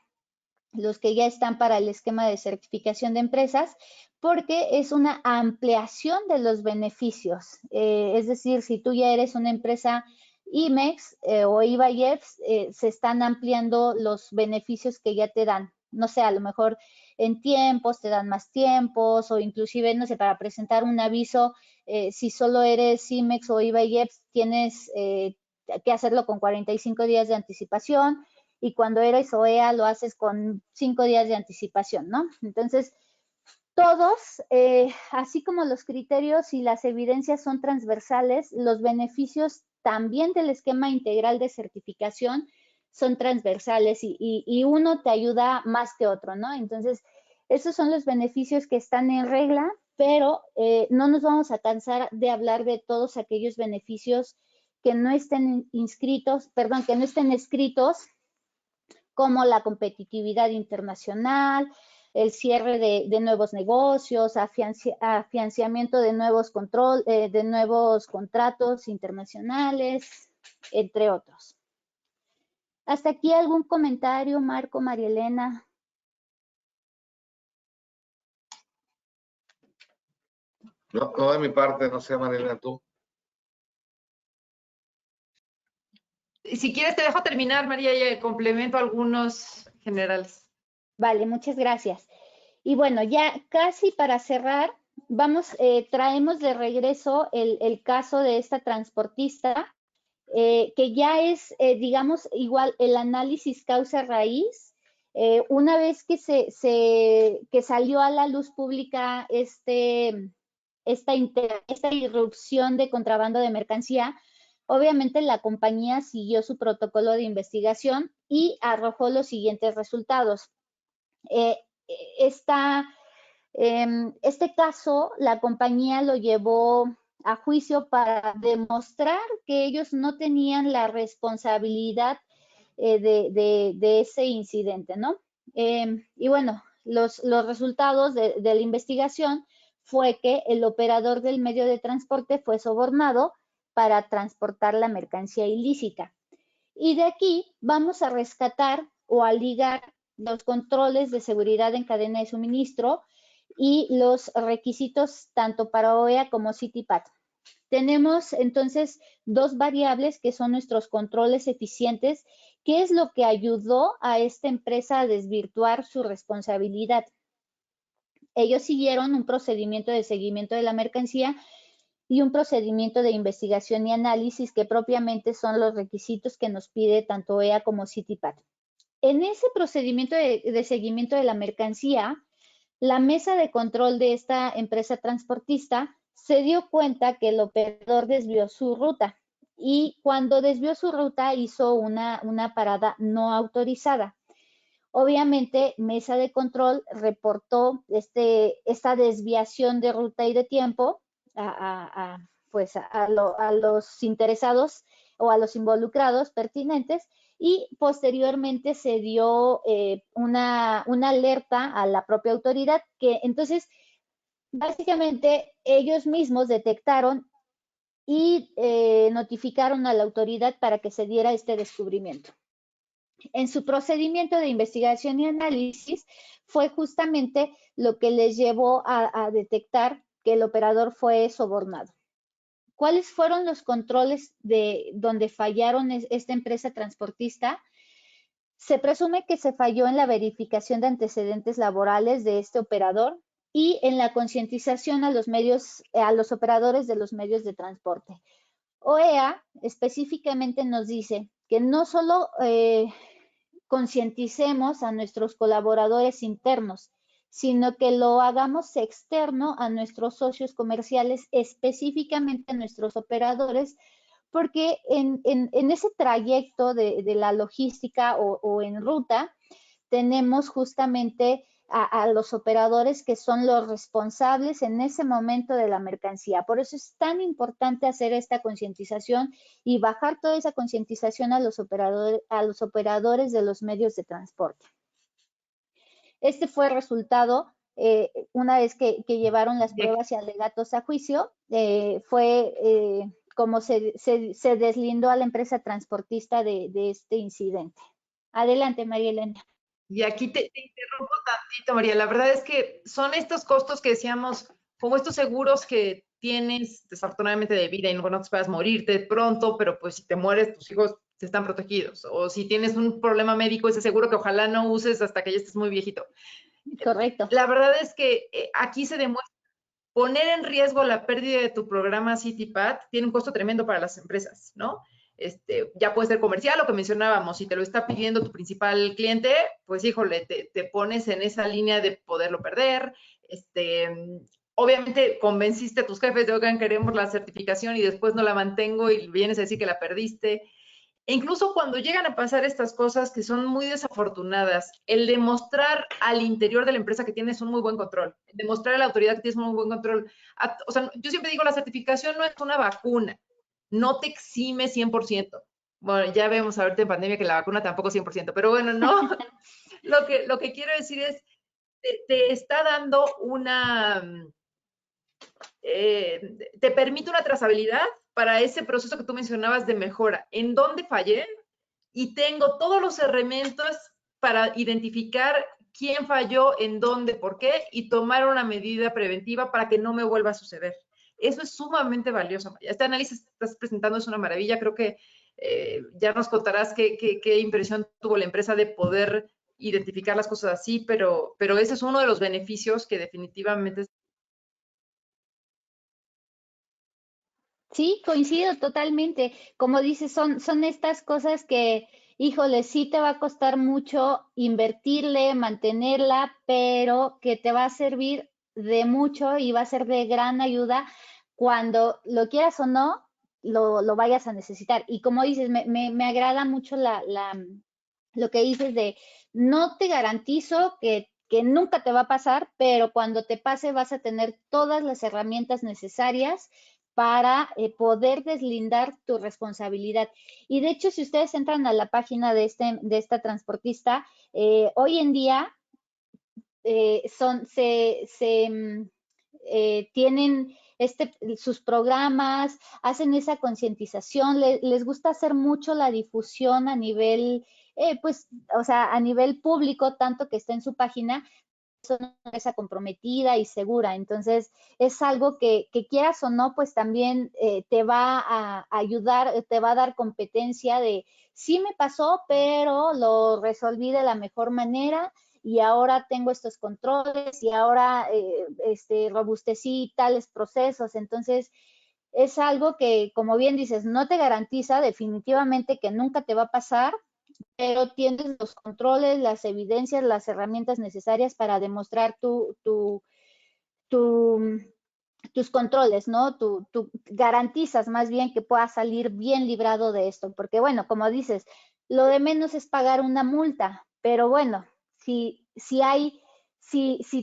los que ya están para el esquema de certificación de empresas, porque es una ampliación de los beneficios. Es decir, si tú ya eres una empresa IMEX o IVAIEFS, se están ampliando los beneficios que ya te dan. No sé, a lo mejor en tiempos te dan más tiempos o inclusive, no sé, para presentar un aviso, si solo eres IMEX o IVAIEFS, tienes que hacerlo con 45 días de anticipación y cuando eres OEA lo haces con 5 días de anticipación, ¿no? Entonces, todos, así como los criterios y las evidencias son transversales, los beneficios también del esquema integral de certificación son transversales y uno te ayuda más que otro, ¿no? Entonces, esos son los beneficios que están en regla, pero no nos vamos a cansar de hablar de todos aquellos beneficios que no estén inscritos, perdón, que no estén escritos, como la competitividad internacional, el cierre de nuevos negocios, afianzamiento de nuevos contratos internacionales, entre otros. ¿Hasta aquí algún comentario, Marco, María Elena?
No, de mi parte, no sé, María Elena, tú.
Si quieres, te dejo terminar, María, y complemento algunos generales.
Vale, muchas gracias. Y bueno, ya casi para cerrar, traemos de regreso el caso de esta transportista, que ya es, digamos, igual el análisis causa-raíz. Una vez que salió a la luz pública esta irrupción de contrabando de mercancía, obviamente la compañía siguió su protocolo de investigación y arrojó los siguientes resultados. Este caso, la compañía lo llevó a juicio para demostrar que ellos no tenían la responsabilidad de ese incidente, ¿no? Y bueno, los resultados de la investigación fue que el operador del medio de transporte fue sobornado para transportar la mercancía ilícita. Y de aquí vamos a rescatar o a ligar los controles de seguridad en cadena de suministro y los requisitos tanto para OEA como CITIPAT. Tenemos entonces dos variables que son nuestros controles eficientes, que es lo que ayudó a esta empresa a desvirtuar su responsabilidad. Ellos siguieron un procedimiento de seguimiento de la mercancía y un procedimiento de investigación y análisis que propiamente son los requisitos que nos pide tanto OEA como CITIPAT. En ese procedimiento de seguimiento de la mercancía, la mesa de control de esta empresa transportista se dio cuenta que el operador desvió su ruta y cuando desvió su ruta hizo una parada no autorizada. Obviamente, mesa de control reportó esta desviación de ruta y de tiempo a los interesados o a los involucrados pertinentes y posteriormente se dio una alerta a la propia autoridad que entonces básicamente ellos mismos detectaron y notificaron a la autoridad para que se diera este descubrimiento. En su procedimiento de investigación y análisis fue justamente lo que les llevó a detectar que el operador fue sobornado. ¿Cuáles fueron los controles de donde fallaron esta empresa transportista? Se presume que se falló en la verificación de antecedentes laborales de este operador y en la concientización a los operadores de los medios de transporte. OEA específicamente nos dice que no solo concienticemos a nuestros colaboradores internos, sino que lo hagamos externo a nuestros socios comerciales, específicamente a nuestros operadores, porque en ese trayecto de la logística o en ruta, tenemos justamente a los operadores que son los responsables en ese momento de la mercancía. Por eso es tan importante hacer esta concientización y bajar toda esa concientización a los operadores de los medios de transporte. Este fue el resultado, una vez que llevaron las pruebas y alegatos a juicio, fue como se deslindó a la empresa transportista de este incidente. Adelante, María Elena.
Y aquí te interrumpo tantito, María. La verdad es que son estos costos que decíamos, como estos seguros que tienes desafortunadamente de vida y no te esperas morirte pronto, pero pues si te mueres, tus hijos están protegidos. O si tienes un problema médico, ese seguro que ojalá no uses hasta que ya estés muy viejito.
Correcto.
La verdad es que aquí se demuestra poner en riesgo la pérdida de tu programa CITIPAT tiene un costo tremendo para las empresas, ¿no? Ya puede ser comercial, lo que mencionábamos, si te lo está pidiendo tu principal cliente, pues híjole, te pones en esa línea de poderlo perder. Obviamente convenciste a tus jefes de, oigan, queremos la certificación y después no la mantengo y vienes a decir que la perdiste. E incluso cuando llegan a pasar estas cosas que son muy desafortunadas, el demostrar al interior de la empresa que tienes un muy buen control, el demostrar a la autoridad que tienes un muy buen control. O sea, yo siempre digo, la certificación no es una vacuna, no te exime 100%. Bueno, ya vemos ahorita en pandemia que la vacuna tampoco 100%, pero bueno, no. Lo que quiero decir es, te está dando te permite una trazabilidad para ese proceso que tú mencionabas de mejora. ¿En dónde fallé? Y tengo todos los elementos para identificar quién falló, en dónde, por qué, y tomar una medida preventiva para que no me vuelva a suceder. Eso es sumamente valioso. Este análisis que estás presentando es una maravilla. Creo que ya nos contarás qué impresión tuvo la empresa de poder identificar las cosas así, pero ese es uno de los beneficios que definitivamente...
Sí, coincido totalmente. Como dices, son estas cosas que, híjole, sí te va a costar mucho invertirle, mantenerla, pero que te va a servir de mucho y va a ser de gran ayuda cuando lo quieras o no, lo vayas a necesitar. Y como dices, me agrada mucho lo que dices de no te garantizo que nunca te va a pasar, pero cuando te pase vas a tener todas las herramientas necesarias para poder deslindar tu responsabilidad. Y de hecho, si ustedes entran a la página de esta transportista, hoy en día tienen sus programas, hacen esa concientización, les gusta hacer mucho la difusión a nivel, pues, o sea, a nivel público, tanto que está en su página, es una empresa comprometida y segura. Entonces, es algo que quieras o no, pues también te va a ayudar, te va a dar competencia de, sí me pasó, pero lo resolví de la mejor manera y ahora tengo estos controles y ahora robustecí tales procesos. Entonces, es algo que, como bien dices, no te garantiza definitivamente que nunca te va a pasar, pero tienes los controles, las evidencias, las herramientas necesarias para demostrar tus controles, ¿no? Tú garantizas más bien que puedas salir bien librado de esto, porque bueno, como dices, lo de menos es pagar una multa, pero bueno, si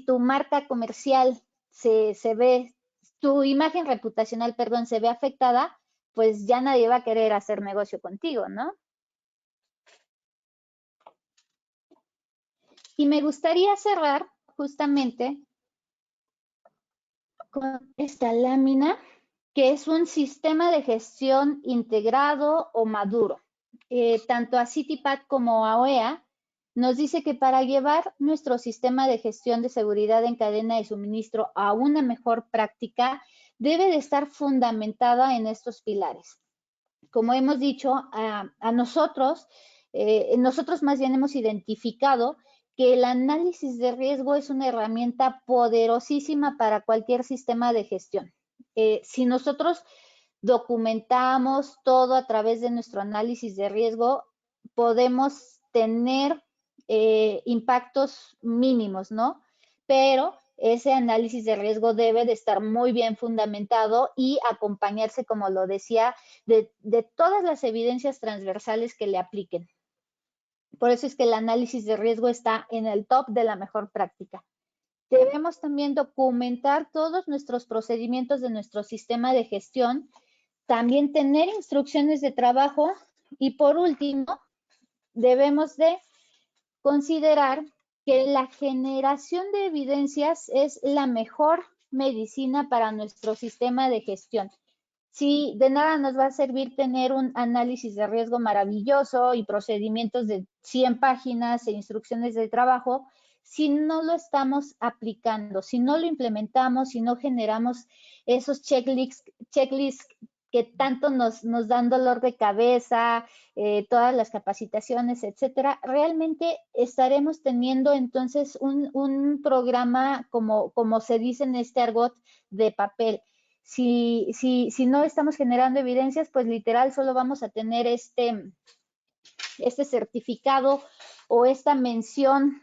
tu marca comercial se ve, tu imagen reputacional, perdón, se ve afectada, pues ya nadie va a querer hacer negocio contigo, ¿no? Y me gustaría cerrar justamente con esta lámina, que es un sistema de gestión integrado o maduro. Tanto a CityPad como a OEA nos dice que para llevar nuestro sistema de gestión de seguridad en cadena de suministro a una mejor práctica, debe de estar fundamentada en estos pilares. Como hemos dicho, a nosotros más bien hemos identificado que el análisis de riesgo es una herramienta poderosísima para cualquier sistema de gestión. Si nosotros documentamos todo a través de nuestro análisis de riesgo, podemos tener impactos mínimos, ¿no? Pero ese análisis de riesgo debe de estar muy bien fundamentado y acompañarse, como lo decía, de todas las evidencias transversales que le apliquen. Por eso es que el análisis de riesgo está en el top de la mejor práctica. Debemos también documentar todos nuestros procedimientos de nuestro sistema de gestión, también tener instrucciones de trabajo y por último, debemos de considerar que la generación de evidencias es la mejor medicina para nuestro sistema de gestión. Si de nada nos va a servir tener un análisis de riesgo maravilloso y procedimientos de 100 páginas e instrucciones de trabajo, si no lo estamos aplicando, si no lo implementamos, si no generamos esos checklists que tanto nos dan dolor de cabeza, todas las capacitaciones, etcétera, realmente estaremos teniendo entonces un programa, como se dice en este argot, de papel. Si no estamos generando evidencias, pues literal solo vamos a tener este certificado o esta mención,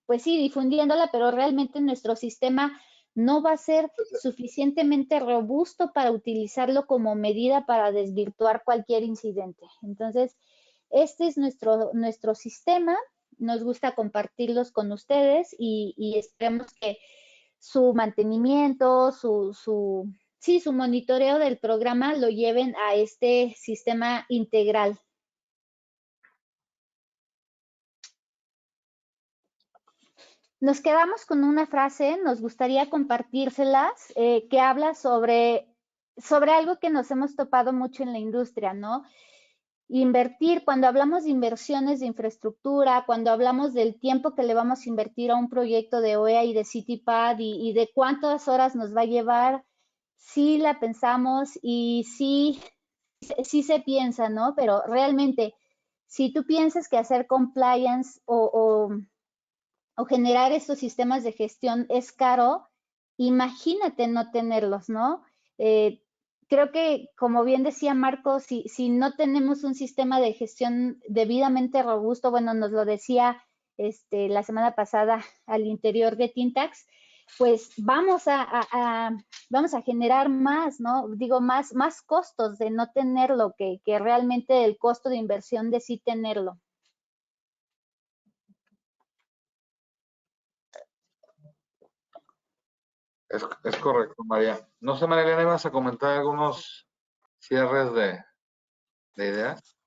pues sí, difundiéndola, pero realmente nuestro sistema no va a ser suficientemente robusto para utilizarlo como medida para desvirtuar cualquier incidente. Entonces, este es nuestro sistema. Nos gusta compartirlos con ustedes y esperemos que su mantenimiento, su monitoreo del programa lo lleven a este sistema integral. Nos quedamos con una frase, nos gustaría compartírselas, que habla sobre algo que nos hemos topado mucho en la industria, ¿no? Invertir, cuando hablamos de inversiones de infraestructura, cuando hablamos del tiempo que le vamos a invertir a un proyecto de OEA y de CityPad y de cuántas horas nos va a llevar, sí la pensamos y sí se piensa, ¿no? Pero realmente, si tú piensas que hacer compliance o generar estos sistemas de gestión es caro, imagínate no tenerlos, ¿no? Creo que, como bien decía Marco, si no tenemos un sistema de gestión debidamente robusto, bueno, nos lo decía la semana pasada al interior de Tintax, pues vamos a generar más, ¿no? Digo, más costos de no tenerlo que realmente el costo de inversión de sí tenerlo.
Es correcto, María. No sé, María Elena, ¿ibas a comentar algunos cierres de ideas?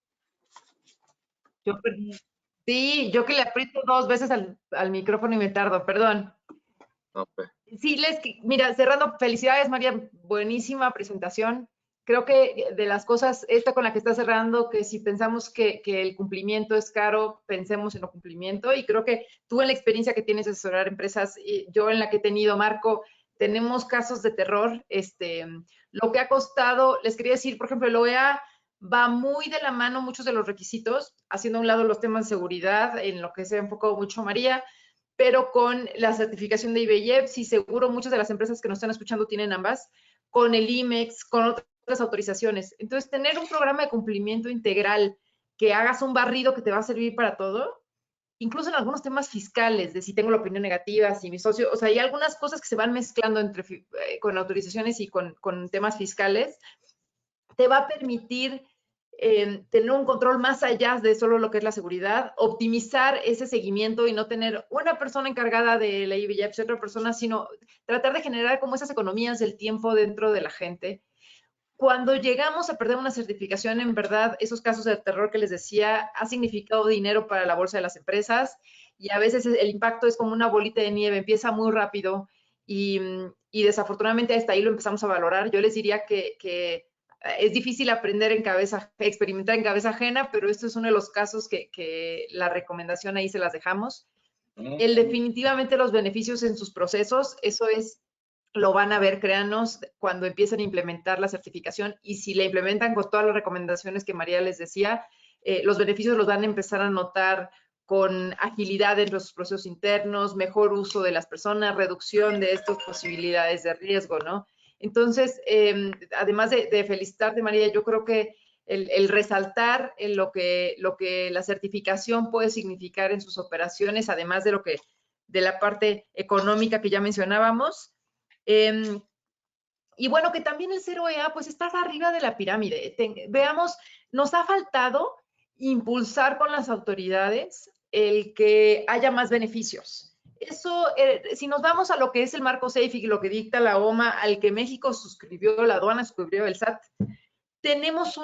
Yo, sí, yo que le aprieto 2 veces al micrófono y me tardo, perdón.
No, pues.
Sí, mira, cerrando, felicidades, María, buenísima presentación. Creo que de las cosas, esta con la que está cerrando, que si pensamos que el cumplimiento es caro, pensemos en el cumplimiento. Y creo que tú en la experiencia que tienes de asesorar empresas, y yo en la que he tenido, Marco, tenemos casos de terror. Lo que ha costado, les quería decir, por ejemplo, el OEA va muy de la mano muchos de los requisitos, haciendo a un lado los temas de seguridad, en lo que se ha enfocado mucho María, pero con la certificación de IBEX, y seguro muchas de las empresas que nos están escuchando tienen ambas, con el IMEX, con otras autorizaciones. Entonces, tener un programa de cumplimiento integral que hagas un barrido que te va a servir para todo, incluso en algunos temas fiscales, de si tengo la opinión negativa, si mi socio, o sea, hay algunas cosas que se van mezclando con autorizaciones y con temas fiscales, te va a permitir tener un control más allá de solo lo que es la seguridad, optimizar ese seguimiento y no tener una persona encargada de la IBEX y otra persona, sino tratar de generar como esas economías del tiempo dentro de la gente. Cuando llegamos a perder una certificación, en verdad, esos casos de terror que les decía, ha significado dinero para la bolsa de las empresas, y a veces el impacto es como una bolita de nieve, empieza muy rápido y desafortunadamente hasta ahí lo empezamos a valorar. Yo les diría que es difícil aprender experimentar en cabeza ajena, pero esto es uno de los casos que la recomendación ahí se las dejamos. Definitivamente los beneficios en sus procesos, eso lo van a ver, créanos, cuando empiecen a implementar la certificación, y si la implementan con todas las recomendaciones que María les decía, los beneficios los van a empezar a notar con agilidad en los procesos internos, mejor uso de las personas, reducción de estas posibilidades de riesgo, ¿no? Entonces, además de felicitarte, María, yo creo que el resaltar en lo que la certificación puede significar en sus operaciones, además de la parte económica que ya mencionábamos. Y bueno, que también el 0EA pues está arriba de la pirámide. Veamos, nos ha faltado impulsar con las autoridades el que haya más beneficios. Eso, si nos vamos a lo que es el marco SAFE y lo que dicta la OMA, al que México suscribió, la aduana suscribió, el SAT, tenemos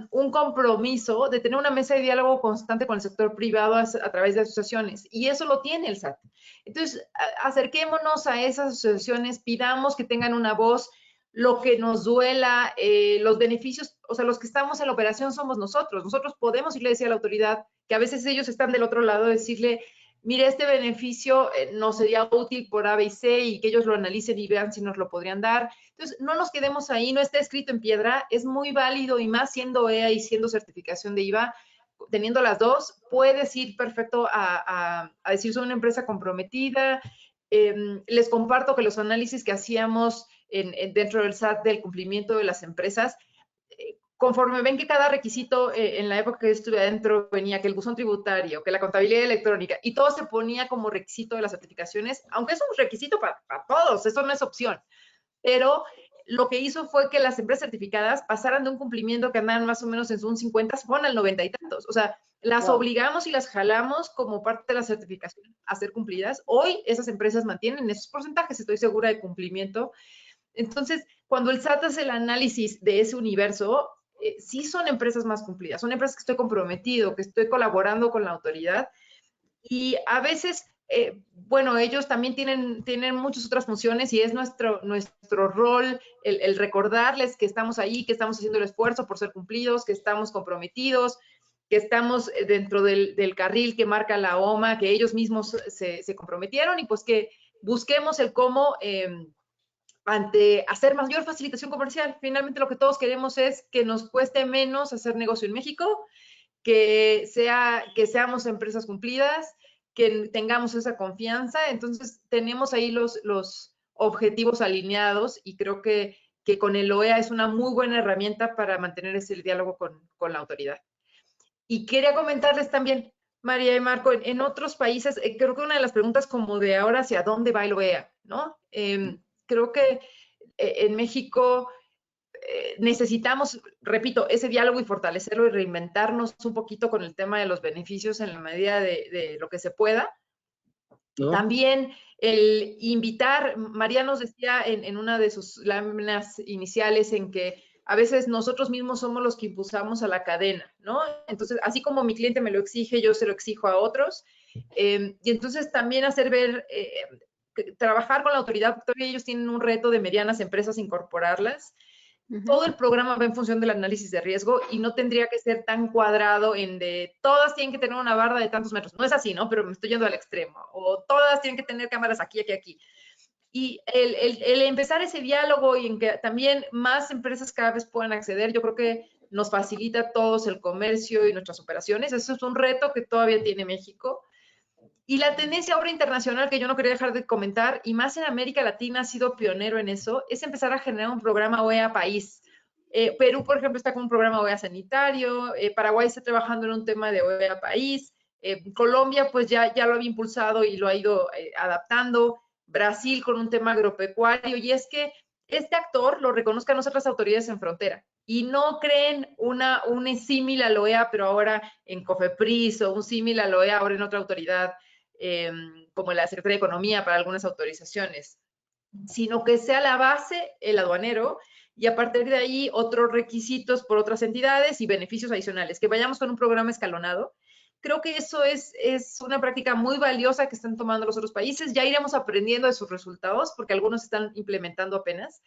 un compromiso de tener una mesa de diálogo constante con el sector privado a través de asociaciones, y eso lo tiene el SAT. Entonces, acerquémonos a esas asociaciones, pidamos que tengan una voz, lo que nos duela, los beneficios, o sea, los que estamos en la operación somos nosotros. Nosotros podemos irle a decir a la autoridad, que a veces ellos están del otro lado, decirle, mire, este beneficio nos sería útil por A, B y C, y que ellos lo analicen y vean si nos lo podrían dar. Entonces, no nos quedemos ahí, no está escrito en piedra, es muy válido, y más siendo EA y siendo certificación de IVA, teniendo las dos, puedes ir perfecto a decir, soy una empresa comprometida. Les comparto que los análisis que hacíamos dentro del SAT del cumplimiento de las empresas, conforme ven que cada requisito, en la época que yo estuve adentro, venía que el buzón tributario, que la contabilidad electrónica, y todo se ponía como requisito de las certificaciones, aunque es un requisito para todos, eso no es opción. Pero lo que hizo fue que las empresas certificadas pasaran de un cumplimiento que andaban más o menos en un 50, se fueron al 90 y tantos. O sea, las obligamos y las jalamos como parte de la certificación a ser cumplidas. Hoy esas empresas mantienen esos porcentajes, estoy segura, de cumplimiento. Entonces, cuando el SAT hace el análisis de ese universo, sí son empresas más cumplidas, son empresas que estoy comprometido, que estoy colaborando con la autoridad, y a veces, bueno, ellos también tienen muchas otras funciones, y es nuestro rol el recordarles que estamos ahí, que estamos haciendo el esfuerzo por ser cumplidos, que estamos comprometidos, que estamos dentro del carril que marca la OMA, que ellos mismos se comprometieron, y pues que busquemos el cómo ante hacer mayor facilitación comercial. Finalmente lo que todos queremos es que nos cueste menos hacer negocio en México, que seamos empresas cumplidas, que tengamos esa confianza. Entonces, tenemos ahí los objetivos alineados, y creo que con el OEA es una muy buena herramienta para mantener ese diálogo con la autoridad. Y quería comentarles también, María y Marco, en otros países, creo que una de las preguntas como de ahora hacia dónde va el OEA, ¿no? Creo que en México necesitamos, repito, ese diálogo y fortalecerlo y reinventarnos un poquito con el tema de los beneficios en la medida de lo que se pueda.
¿no?
También el invitar, María nos decía en una de sus láminas iniciales en que a veces nosotros mismos somos los que impulsamos a la cadena, ¿no? Entonces, así como mi cliente me lo exige, yo se lo exijo a otros. Y entonces también hacer ver, trabajar con la autoridad, porque todavía ellos tienen un reto de medianas empresas incorporarlas. Todo el programa va en función del análisis de riesgo y no tendría que ser tan cuadrado en de todas tienen que tener una barda de tantos metros. No es así, ¿no? Pero me estoy yendo al extremo. O todas tienen que tener cámaras aquí, aquí, aquí. Y el empezar ese diálogo y en que también más empresas cada vez puedan acceder, yo creo que nos facilita a todos el comercio y nuestras operaciones. Eso es un reto que todavía tiene México. Y la tendencia ahora internacional que yo no quería dejar de comentar, y más en América Latina ha sido pionero en eso, es empezar a generar un programa OEA país. Perú, por ejemplo, está con un programa OEA sanitario, Paraguay está trabajando en un tema de OEA país, Colombia pues ya lo había impulsado y lo ha ido adaptando, Brasil con un tema agropecuario, y es que este actor lo reconozcan otras autoridades en frontera y no creen un símil a la OEA, pero ahora en COFEPRIS, o un símil a la OEA ahora en otra autoridad, como la Secretaría de Economía para algunas autorizaciones, sino que sea la base el aduanero y a partir de ahí otros requisitos por otras entidades y beneficios adicionales, que vayamos con un programa escalonado. Creo que eso es una práctica muy valiosa que están tomando los otros países. Ya iremos aprendiendo de sus resultados porque algunos están implementando apenas.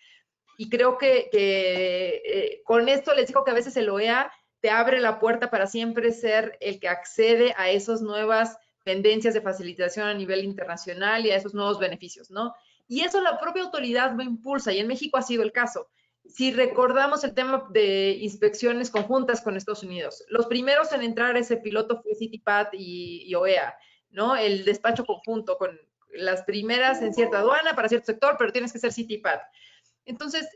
Y creo que con esto les digo que a veces el OEA te abre la puerta para siempre ser el que accede a esas nuevas tendencias de facilitación a nivel internacional y a esos nuevos beneficios, ¿no? Y eso la propia autoridad lo impulsa, y en México ha sido el caso. Si recordamos el tema de inspecciones conjuntas con Estados Unidos, los primeros en entrar a ese piloto fue CITIPAT y OEA, ¿no? El despacho conjunto con las primeras en cierta aduana para cierto sector, pero tienes que ser CITIPAT. Entonces,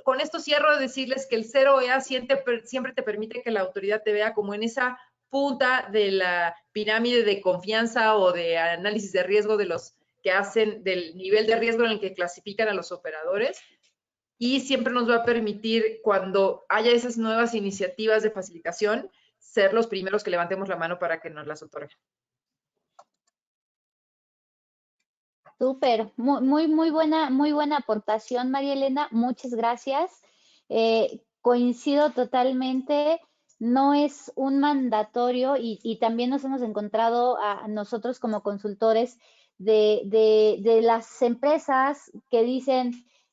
con esto cierro de decirles que el 0EA siempre te permite que la autoridad te vea como en esa punta de la pirámide de confianza o de análisis de riesgo de los que hacen, del nivel de riesgo en el que clasifican a los operadores, y siempre nos va a permitir, cuando haya esas nuevas iniciativas de facilitación, ser los primeros que levantemos la mano para que nos las otorguen.
Súper, muy buena aportación, María Elena, muchas gracias. Coincido totalmente, no es un mandatorio y también nos hemos encontrado a nosotros como consultores de las empresas que dicen,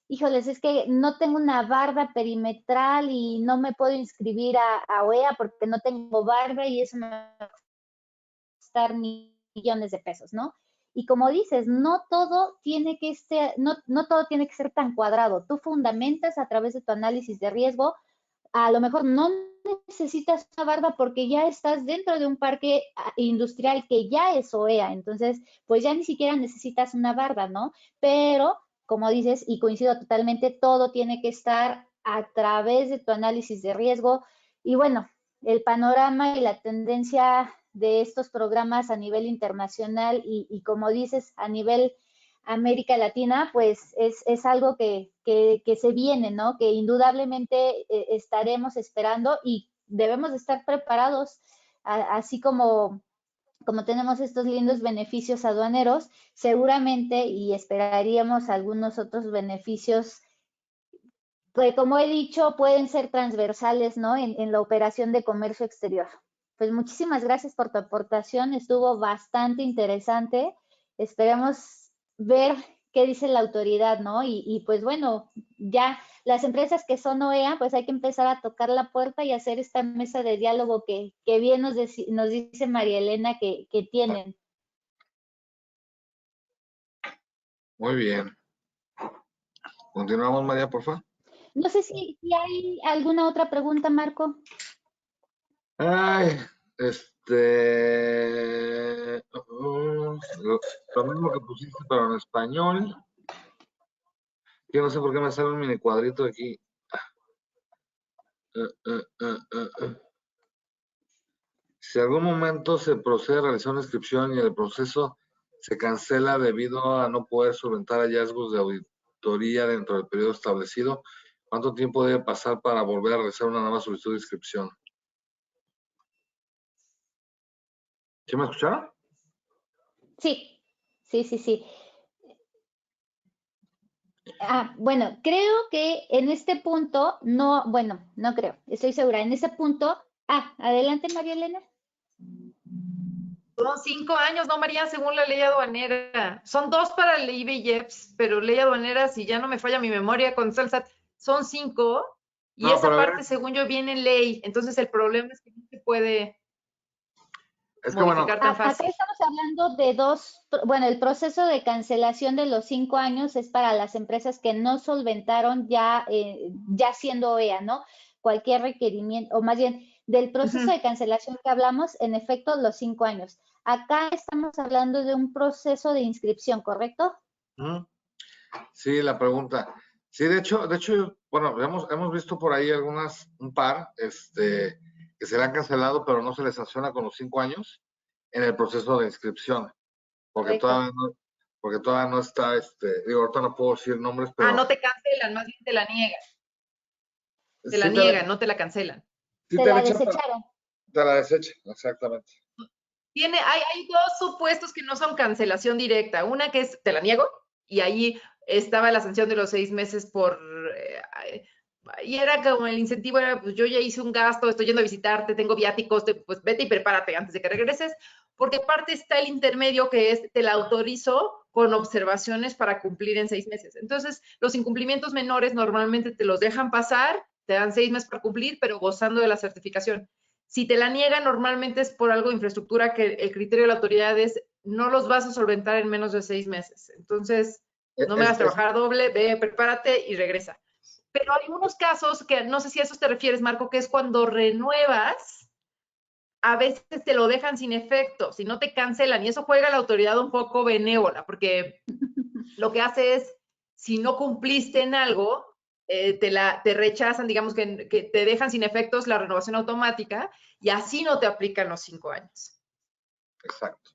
híjoles, es que no tengo una barda perimetral y no me puedo inscribir a OEA porque no tengo barda y eso me va a costar millones de pesos, ¿no? Y como dices, no todo tiene que ser, no todo tiene que ser tan cuadrado. Tú fundamentas a través de tu análisis de riesgo. A lo mejor no necesitas una barda porque ya estás dentro de un parque industrial que ya es OEA. Entonces, pues ya ni siquiera necesitas una barda, ¿no? Pero, como dices, y coincido totalmente, todo tiene que estar a través de tu análisis de riesgo. Y bueno, el panorama y la tendencia de estos programas a nivel internacional y como dices, a nivel América Latina, pues es algo que se viene, ¿no? Que indudablemente estaremos esperando y debemos de estar preparados, así como tenemos estos lindos beneficios aduaneros, seguramente y esperaríamos algunos otros beneficios que, como he dicho, pueden ser transversales, ¿no? En la operación de comercio exterior. Pues muchísimas gracias por tu aportación, estuvo bastante interesante. Esperemos ver qué dice la autoridad, ¿no? Y pues bueno, ya las empresas que son OEA, pues hay que empezar a tocar la puerta y hacer esta mesa de diálogo que bien nos dice María Elena que tienen.
Muy bien. Continuamos, María, por favor.
No sé si hay alguna otra pregunta, Marco.
Ay, lo mismo que pusiste, pero en español. Yo no sé por qué me sale un mini cuadrito aquí. Si algún momento se procede a realizar una inscripción y el proceso se cancela debido a no poder solventar hallazgos de auditoría dentro del periodo establecido, ¿cuánto tiempo debe pasar para volver a realizar una nueva solicitud de inscripción? ¿Sí me escucharon?
Sí. Sí, sí, sí. Bueno, creo que en este punto, no, bueno, no creo, estoy segura, en ese punto, adelante María Elena.
Son 5 años, ¿no, María? Según la ley aduanera. Son 2 para el IVA y IEPS, pero ley aduanera, si ya no me falla mi memoria, con SAT, son 5. Y
No,
esa
pero
parte, según yo, viene en ley. Entonces, el problema es que no se puede
es que bueno,
modificar tan
Acá
fácil.
estamos hablando de bueno, el proceso de cancelación de los 5 años es para las empresas que no solventaron ya siendo OEA, ¿no? Cualquier requerimiento, o más bien, del proceso de cancelación que hablamos, en efecto, los 5 años. Acá estamos hablando de un proceso de inscripción, ¿correcto?
sí, la pregunta. Sí, de hecho, bueno, hemos visto por ahí un par, que se le han cancelado, pero no se les sanciona con los 5 años en el proceso de inscripción, porque
Correcto.
porque todavía no está, digo, ahorita no puedo decir nombres, pero
No te cancelan, más bien te la niegan. Te la
sí
niegan, no te la cancelan.
sí
Te
te han
la
hecho,
desecharon.
te la desechan, exactamente.
Hay 2 supuestos que no son cancelación directa. Una que es, te la niego, y ahí estaba la sanción de los 6 meses y era como el incentivo era, pues yo ya hice un gasto, estoy yendo a visitarte, tengo viáticos, pues vete y prepárate antes de que regreses, porque aparte está el intermedio que es, te la autorizo con observaciones para cumplir en 6 meses. Entonces, los incumplimientos menores normalmente te los dejan pasar, te dan 6 meses para cumplir, pero gozando de la certificación. Si te la niegan, normalmente es por algo de infraestructura que el criterio de la autoridad es no los vas a solventar en menos de 6 meses. Entonces, no me hagas trabajar doble, ve, prepárate y regresa. Pero hay unos casos que no sé si a esos te refieres, Marco, que es cuando renuevas, a veces te lo dejan sin efecto, si no te cancelan, y eso juega la autoridad un poco benévola, porque lo que hace es, si no cumpliste en algo, te rechazan, digamos que te dejan sin efectos la renovación automática y así no te aplican los 5 años.
Exacto.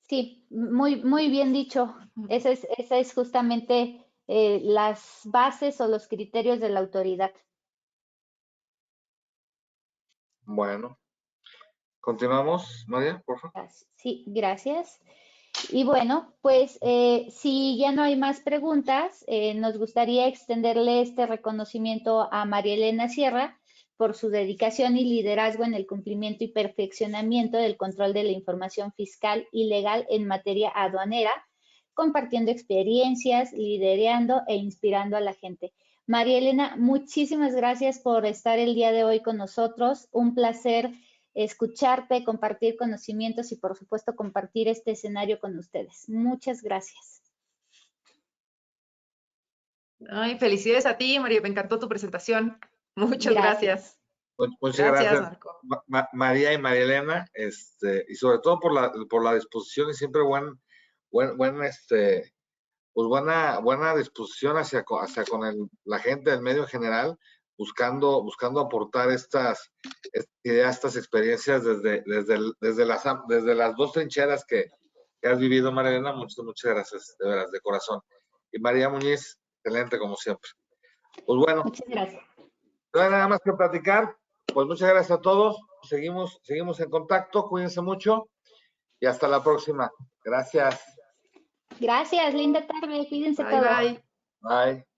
Sí, muy bien dicho. Esa es justamente las bases o los criterios de la autoridad.
Bueno, continuamos, María, por favor.
Sí, gracias. Y bueno, pues si ya no hay más preguntas, nos gustaría extenderle este reconocimiento a María Elena Sierra por su dedicación y liderazgo en el cumplimiento y perfeccionamiento del control de la información fiscal y legal en materia aduanera, compartiendo experiencias, liderando e inspirando a la gente. María Elena, muchísimas gracias por estar el día de hoy con nosotros. Un placer escucharte, compartir conocimientos y por supuesto compartir este escenario con ustedes. Muchas gracias.
Ay, felicidades a ti, María, me encantó tu presentación. Muchas
Gracias.
gracias.
Muchas
Gracias,
gracias,
Marco.
María y María Elena, y sobre todo por la disposición y siempre pues buena disposición hacia con la gente del medio en general, buscando aportar estas ideas, estas experiencias desde las dos trincheras que has vivido, María Elena. Muchas gracias, de veras, de corazón. Y María Muñiz, excelente como siempre. Pues bueno,
Muchas gracias.
no hay nada más que platicar. Pues muchas gracias a todos. Seguimos en contacto. Cuídense mucho y hasta la próxima. Gracias.
Gracias, linda tarde, cuídense
Bye,
todos.
bye.
Bye.